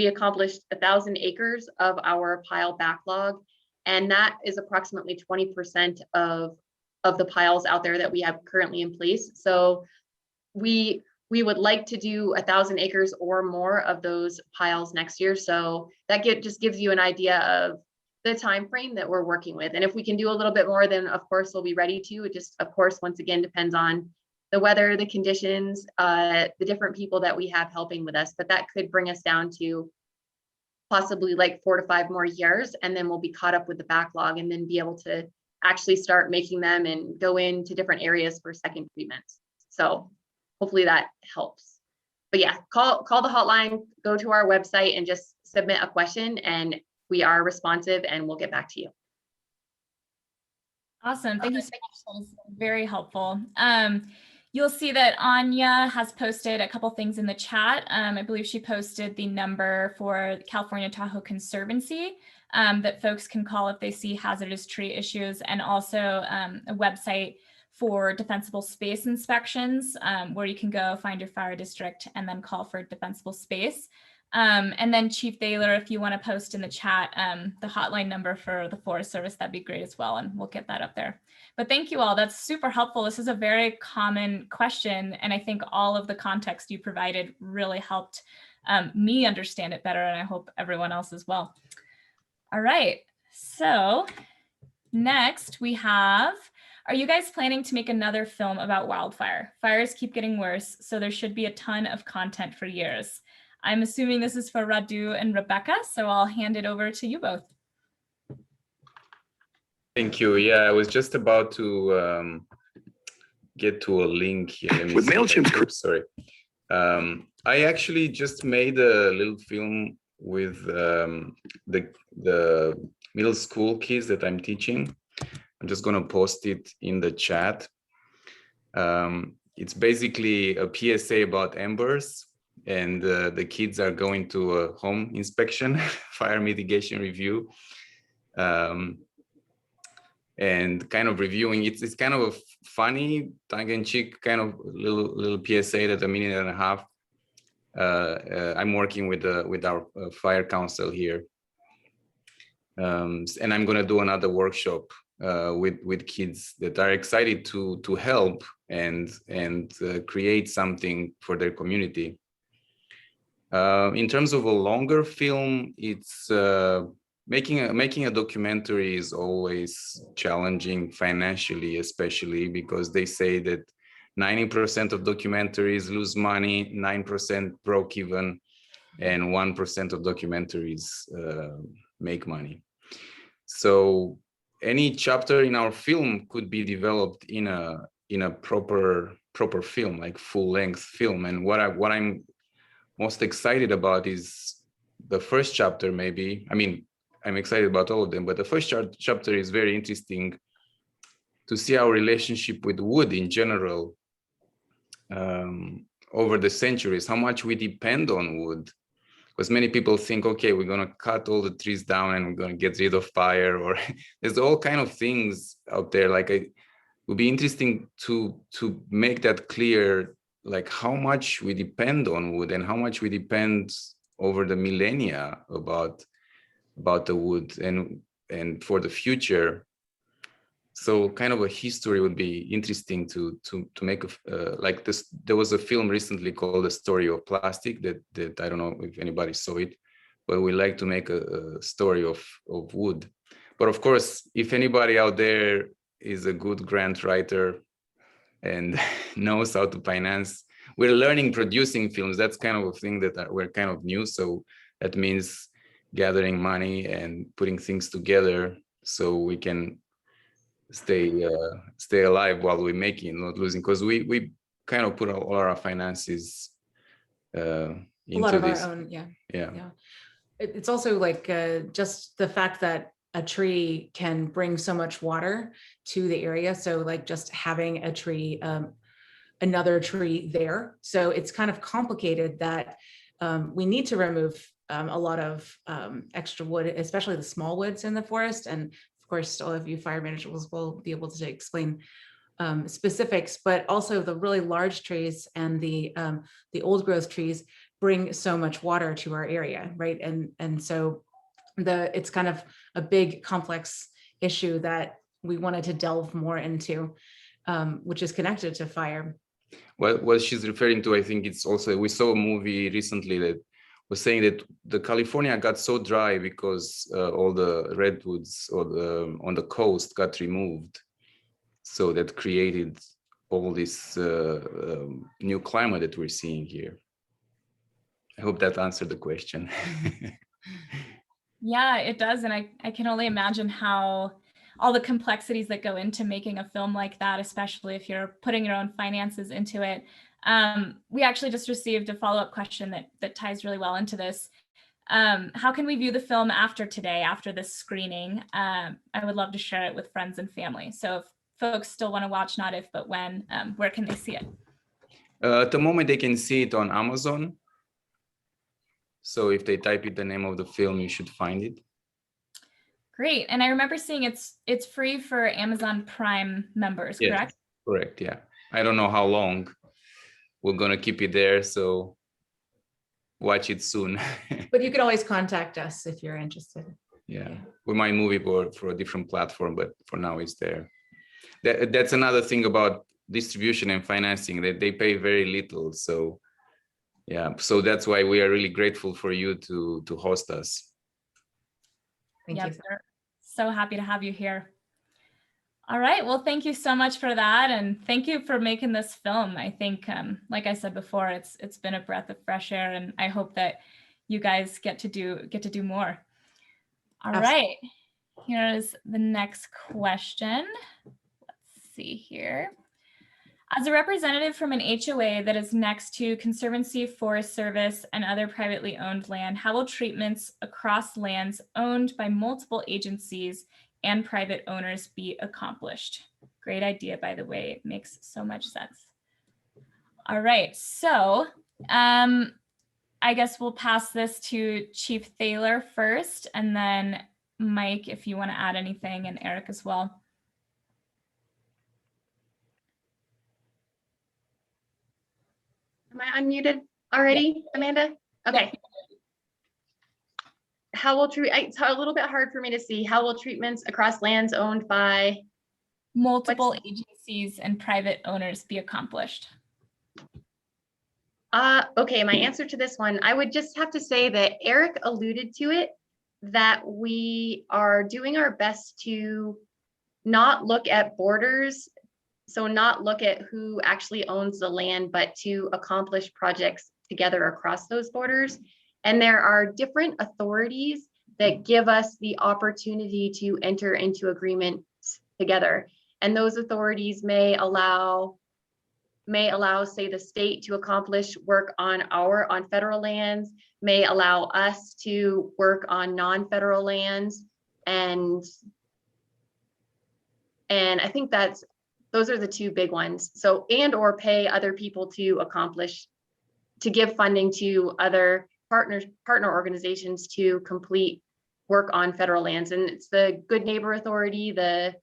E: accomplished 1,000 acres of our pile backlog. And that is approximately 20% of the piles out there that we have currently in place. So we would like to do 1,000 acres or more of those piles next year. So that just gives you an idea of the time frame that we're working with. And if we can do a little bit more, then of course we'll be ready to. It just, of course, once again, depends on the weather, the conditions, the different people that we have helping with us. But that could bring us down to possibly like 4 to 5 more years, and then we'll be caught up with the backlog and then be able to actually start making them and go into different areas for second treatments. So hopefully that helps. But yeah, call the hotline, go to our website and just submit a question, and we are responsive and we'll get back to you.
A: Awesome. Thank you so much. That was very helpful. You'll see that Anya has posted a couple things in the chat. I believe she posted the number for California Tahoe Conservancy that folks can call if they see hazardous tree issues, and also a website for defensible space inspections where you can go find your fire district and then call for defensible space. And then Chief Thaler, if you want to post in the chat the hotline number for the Forest Service, that'd be great as well, and we'll get that up there. But thank you all. That's super helpful. This is a very common question, and I think all of the context you provided really helped me understand it better, and I hope everyone else as well. All right, so next we have, are you guys planning to make another film about wildfire? Fires keep getting worse, so there should be a ton of content for years. I'm assuming this is for Radu and Rebekah, so I'll hand it over to you both.
C: Thank you. Yeah, I was just about to get to a link here.
G: With MailChimp's
C: sorry. I actually just made a little film with the middle school kids that I'm teaching. I'm just going to post it in the chat. It's basically a PSA about embers, and the kids are going to a home inspection, fire mitigation review, and kind of reviewing. It's kind of a funny, tongue-in-cheek kind of little PSA that 1.5 minutes. I'm working with our fire council here, and I'm going to do another workshop with kids that are excited to help and create something for their community. In terms of a longer film, it's making a documentary is always challenging financially, especially because they say that 90% of documentaries lose money, 9% broke even, and 1% of documentaries make money. So any chapter in our film could be developed in a proper film, like full-length film. And what I'm most excited about is the first chapter. Maybe, I mean, I'm excited about all of them, but the first chapter is very interesting to see our relationship with wood in general over the centuries, how much we depend on wood. Because many people think, okay, we're going to cut all the trees down and we're going to get rid of fire, or there's all kind of things out there. Like, it would be interesting to make that clear, like how much we depend on wood and how much we depend over the millennia about the wood and for the future. So kind of a history would be interesting to make like this. There was a film recently called The Story of Plastic that I don't know if anybody saw it, but we like to make a story of wood. But of course, if anybody out there is a good grant writer and knows how to finance. We're learning producing films. That's kind of a thing that we're kind of new. So that means gathering money and putting things together so we can stay alive while we're making, not losing, because we kind of put all our finances into
D: A lot of
C: this.
D: our own,
C: Yeah.
D: It's also like just the fact that a tree can bring so much water to the area. So like just having a tree, another tree there. So it's kind of complicated that we need to remove a lot of extra wood, especially the small woods in the forest. And of course, all of you fire managers will be able to explain specifics, but also the really large trees and the old growth trees bring so much water to our area, right? And so it's kind of a big complex issue that we wanted to delve more into, which is connected to fire.
C: Well, what she's referring to, I think it's also, we saw a movie recently that was saying that the California got so dry because all the redwoods on the coast got removed. So that created all this new climate that we're seeing here. I hope that answered the question.
A: Yeah, it does. And I can only imagine how all the complexities that go into making a film like that, especially if you're putting your own finances into it. We actually just received a follow-up question that ties really well into this. How can we view the film after today, after this screening? I would love to share it with friends and family. So if folks still want to watch Not If, But When, where can they see it?
C: At the moment, they can see it on Amazon. So if they type in the name of the film, you should find it.
A: Great. And I remember seeing it's free for Amazon Prime members,
C: Yes,
A: correct?
C: correct, yeah. I don't know how long we're going to keep it there, so watch it soon.
D: But you can always contact us if you're interested.
C: Yeah, we might move it for a different platform, but for now it's there. That's another thing about distribution and financing, that they pay very little. So yeah, so that's why we are really grateful for you to host us.
D: Thank
A: Yes,
D: you.
A: we're so happy to have you here. All right, well, thank you so much for that. And thank you for making this film. I think, like I said before, it's been a breath of fresh air, and I hope that you guys get to do more. All right, here is the next question. Let's see here. As a representative from an HOA that is next to Conservancy, Forest Service, and other privately owned land, how will treatments across lands owned by multiple agencies and private owners be accomplished? Great idea, by the way. It makes so much sense. All right, so I guess we'll pass this to Chief Thaler first, and then Mike, if you want to add anything, and Eric as well.
E: Am I unmuted already, Amanda? Okay. How will it's a little bit hard for me to see. How will treatments across lands owned by
A: multiple agencies and private owners be accomplished?
E: Okay, my answer to this one, I would just have to say that Eric alluded to it, that we are doing our best to not look at borders. So not look at who actually owns the land, but to accomplish projects together across those borders. And there are different authorities that give us the opportunity to enter into agreements together. And those authorities may allow, say, the state to accomplish work on federal lands, may allow us to work on non-federal lands. And I think those are the two big ones. So, and or pay other people to give funding to other partner organizations to complete work on federal lands. And it's the Good Neighbor Authority, the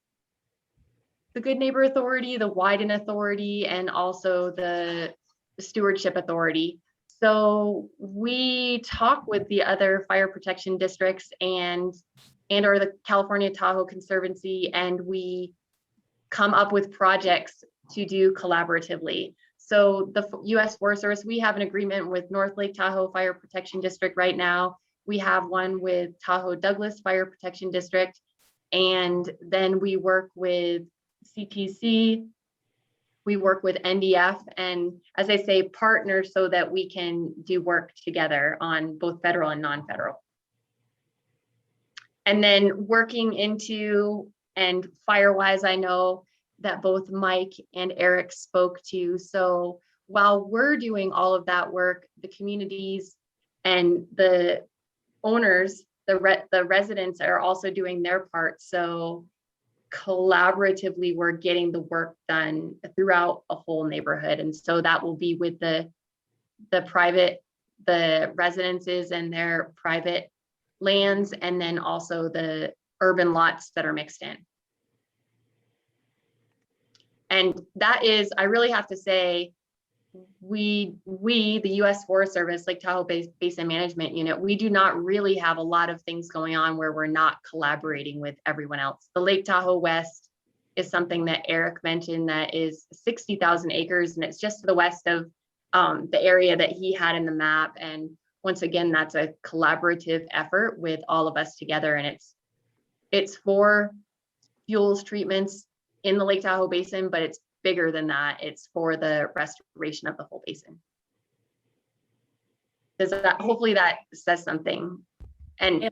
E: Good Neighbor Authority, the Wyden Authority, and also the Stewardship Authority. So we talk with the other fire protection districts and or the California Tahoe Conservancy, and we come up with projects to do collaboratively. So the U.S. Forest Service, we have an agreement with North Lake Tahoe Fire Protection District right now. We have one with Tahoe Douglas Fire Protection District. And then we work with CTC. We work with NDF, and as I say, partner so that we can do work together on both federal and non-federal. And then working into, and Firewise, I know that both Mike and Eric spoke to. So while we're doing all of that work, the communities and the owners, the residents are also doing their part. So collaboratively, we're getting the work done throughout a whole neighborhood. And so that will be with the residences and their private lands, and then also the urban lots that are mixed in. And that is, I really have to say, we, the U.S. Forest Service, Lake Tahoe Basin Management Unit, we do not really have a lot of things going on where we're not collaborating with everyone else. The Lake Tahoe West is something that Eric mentioned that is 60,000 acres, and it's just to the west of the area that he had in the map. And once again, that's a collaborative effort with all of us together, and it's for fuels treatments in the Lake Tahoe Basin, but it's bigger than that. It's for the restoration of the whole basin. Does that, hopefully that says something. And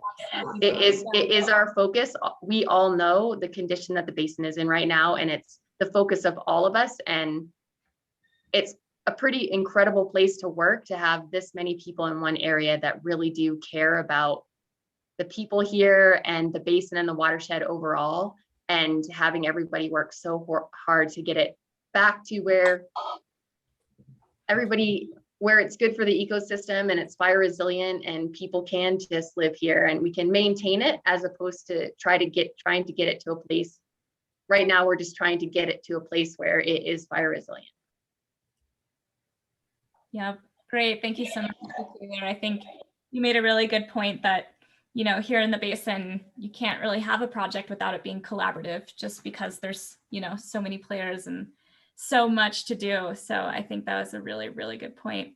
E: it is our focus. We all know the condition that the basin is in right now, and it's the focus of all of us. And it's a pretty incredible place to work, to have this many people in one area that really do care about the people here and the basin and the watershed overall, and having everybody work so hard to get it back to where it's good for the ecosystem and it's fire resilient and people can just live here and we can maintain it, as opposed to trying to get it to a place. Right now, we're just trying to get it to a place where it is fire resilient.
A: Yeah, great. Thank you so much, Taylor. I think you made a really good point that, here in the basin, you can't really have a project without it being collaborative, just because there's, so many players and so much to do. So I think that was a really, really good point.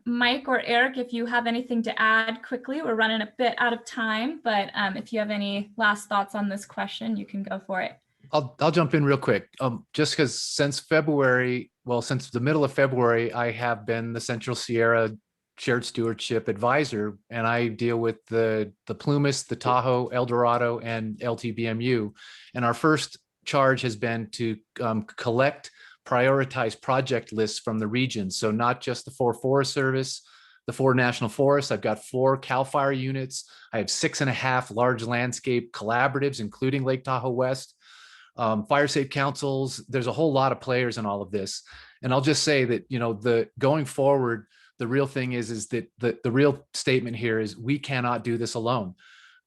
A: Mike or Eric, if you have anything to add quickly, we're running a bit out of time, but if you have any last thoughts on this question, you can go for it.
B: I'll jump in real quick. Just because since the middle of February, I have been the Central Sierra Shared Stewardship Advisor, and I deal with the Plumas, the Tahoe, El Dorado, and LTBMU. And our first charge has been to collect, prioritize project lists from the region. So not just the 4 Forest Service, the 4 national forests. I've got 4 CAL FIRE units. I have 6.5 large landscape collaboratives, including Lake Tahoe West. Fire safe councils. There's a whole lot of players in all of this. And I'll just say that, going forward, the real thing is that the real statement here is we cannot do this alone.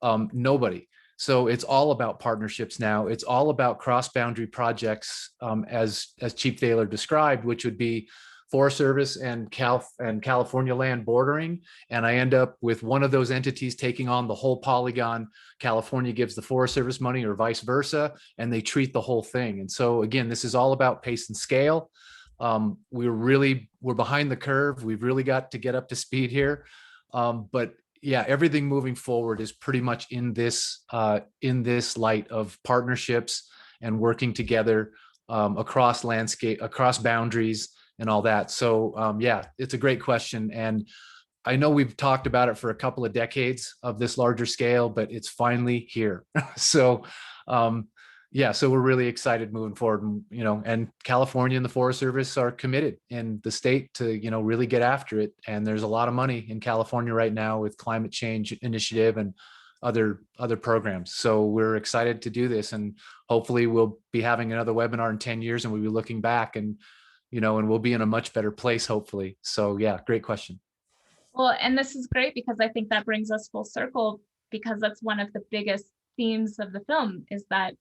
B: Nobody. So it's all about partnerships now. It's all about cross-boundary projects, as Chief Thaler described, which would be Forest Service and California land bordering. And I end up with one of those entities taking on the whole polygon. California gives the Forest Service money, or vice versa, and they treat the whole thing. And so again, this is all about pace and scale. We're behind the curve. We've really got to get up to speed here. But yeah, everything moving forward is pretty much in this light of partnerships and working together across landscape, across boundaries and all that. So yeah, it's a great question. And I know we've talked about it for a couple of decades of this larger scale, but it's finally here. So yeah, so we're really excited moving forward, and California and the Forest Service are committed in the state to, really get after it. And there's a lot of money in California right now with climate change initiative and other programs. So we're excited to do this, and hopefully we'll be having another webinar in 10 years and we'll be looking back and, and we'll be in a much better place, hopefully. So yeah, great question.
A: Well, and this is great because I think that brings us full circle, because that's one of the biggest themes of the film, is that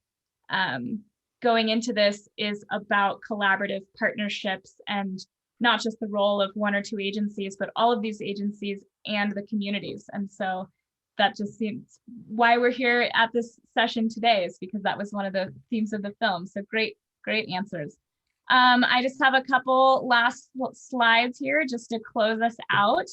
A: going into this is about collaborative partnerships, and not just the role of 1 or 2 agencies, but all of these agencies and the communities. And so that just seems why we're here at this session today, is because that was one of the themes of the film. So great answers. I just have a couple last slides here just to close us out.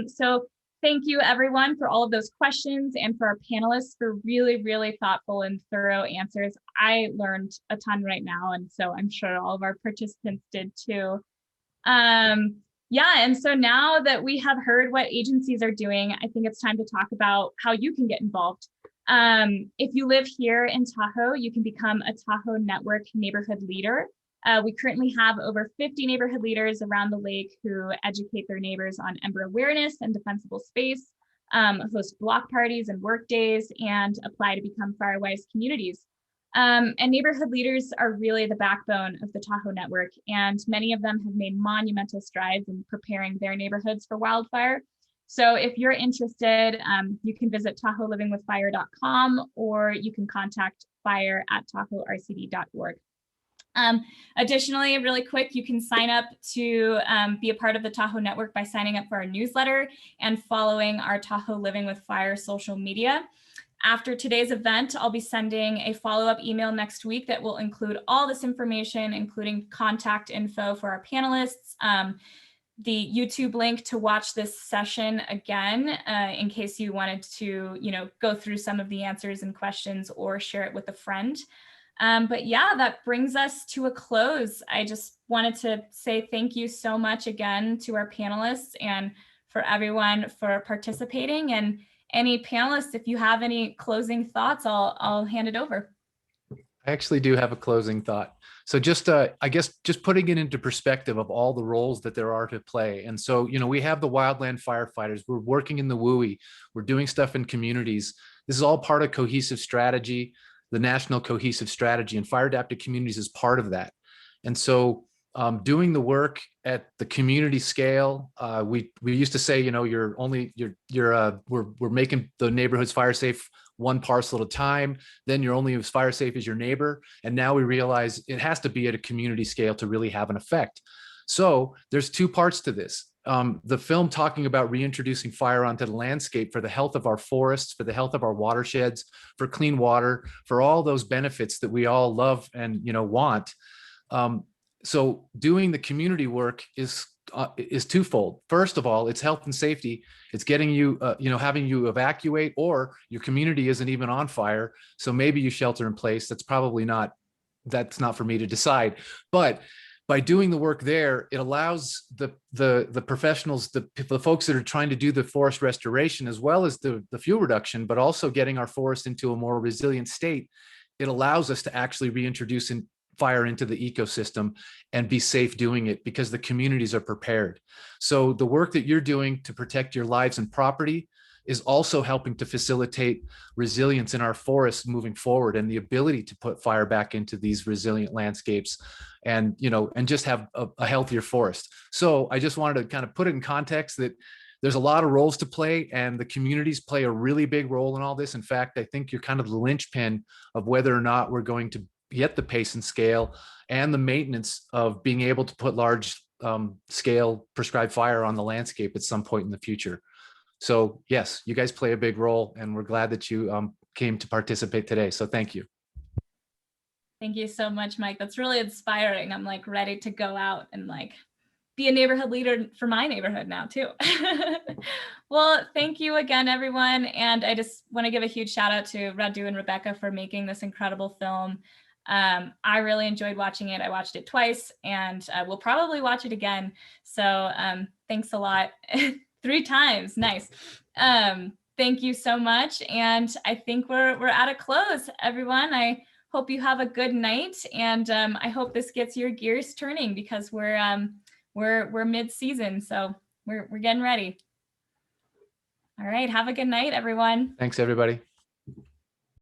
A: So thank you everyone for all of those questions and for our panelists for really, really thoughtful and thorough answers. I learned a ton right now, and so I'm sure all of our participants did too. Yeah, and so now that we have heard what agencies are doing, I think it's time to talk about how you can get involved. If you live here in Tahoe, you can become a Tahoe Network neighborhood leader. We currently have over 50 neighborhood leaders around the lake who educate their neighbors on ember awareness and defensible space, host block parties and work days, and apply to become Firewise communities. And neighborhood leaders are really the backbone of the Tahoe Network, and many of them have made monumental strides in preparing their neighborhoods for wildfire. So if you're interested, you can visit TahoeLivingWithFire.com, or you can contact fire@tahoercd.org. Additionally, really quick, you can sign up to be a part of the Tahoe Network by signing up for our newsletter and following our Tahoe Living with Fire social media. After today's event, I'll be sending a follow-up email next week that will include all this information, including contact info for our panelists, the YouTube link to watch this session again, in case you wanted to, go through some of the answers and questions or share it with a friend. But yeah, that brings us to a close. I just wanted to say thank you so much again to our panelists and for everyone for participating. And any panelists, if you have any closing thoughts, I'll hand it over.
B: I actually do have a closing thought. So just, I guess, just putting it into perspective of all the roles that there are to play. And so, we have the wildland firefighters, we're working in the WUI, we're doing stuff in communities. This is all part of cohesive strategy, the national cohesive strategy, and fire adapted communities is part of that. And so doing the work at the community scale, we used to say, we're making the neighborhoods fire safe one parcel at a time, then you're only as fire safe as your neighbor. And now we realize it has to be at a community scale to really have an effect. So there's two parts to this. The film talking about reintroducing fire onto the landscape for the health of our forests, for the health of our watersheds, for clean water, for all those benefits that we all love and want. So doing the community work is twofold. First of all, it's health and safety. It's getting you, having you evacuate, or your community isn't even on fire, so maybe you shelter in place. That's not for me to decide. But by doing the work there, it allows the professionals, the folks that are trying to do the forest restoration, as well as the fuel reduction, but also getting our forest into a more resilient state. It allows us to actually reintroduce fire into the ecosystem and be safe doing it because the communities are prepared. So the work that you're doing to protect your lives and property is also helping to facilitate resilience in our forests moving forward, and the ability to put fire back into these resilient landscapes and just have a healthier forest. So I just wanted to kind of put it in context that there's a lot of roles to play, and the communities play a really big role in all this. In fact, I think you're kind of the linchpin of whether or not we're going to get the pace and scale and the maintenance of being able to put large scale prescribed fire on the landscape at some point in the future. So yes, you guys play a big role, and we're glad that you came to participate today. So thank you.
A: Thank you so much, Mike. That's really inspiring. I'm ready to go out and be a neighborhood leader for my neighborhood now too. Well, thank you again, everyone. And I just want to give a huge shout out to Radu and Rebekah for making this incredible film. I really enjoyed watching it. I watched it twice, and we'll probably watch it again. So thanks a lot. 3 times. Nice. Thank you so much. And I think we're at a close, everyone. I hope you have a good night, and I hope this gets your gears turning because we're mid-season, so we're getting ready. All right. Have a good night, everyone.
B: Thanks, everybody.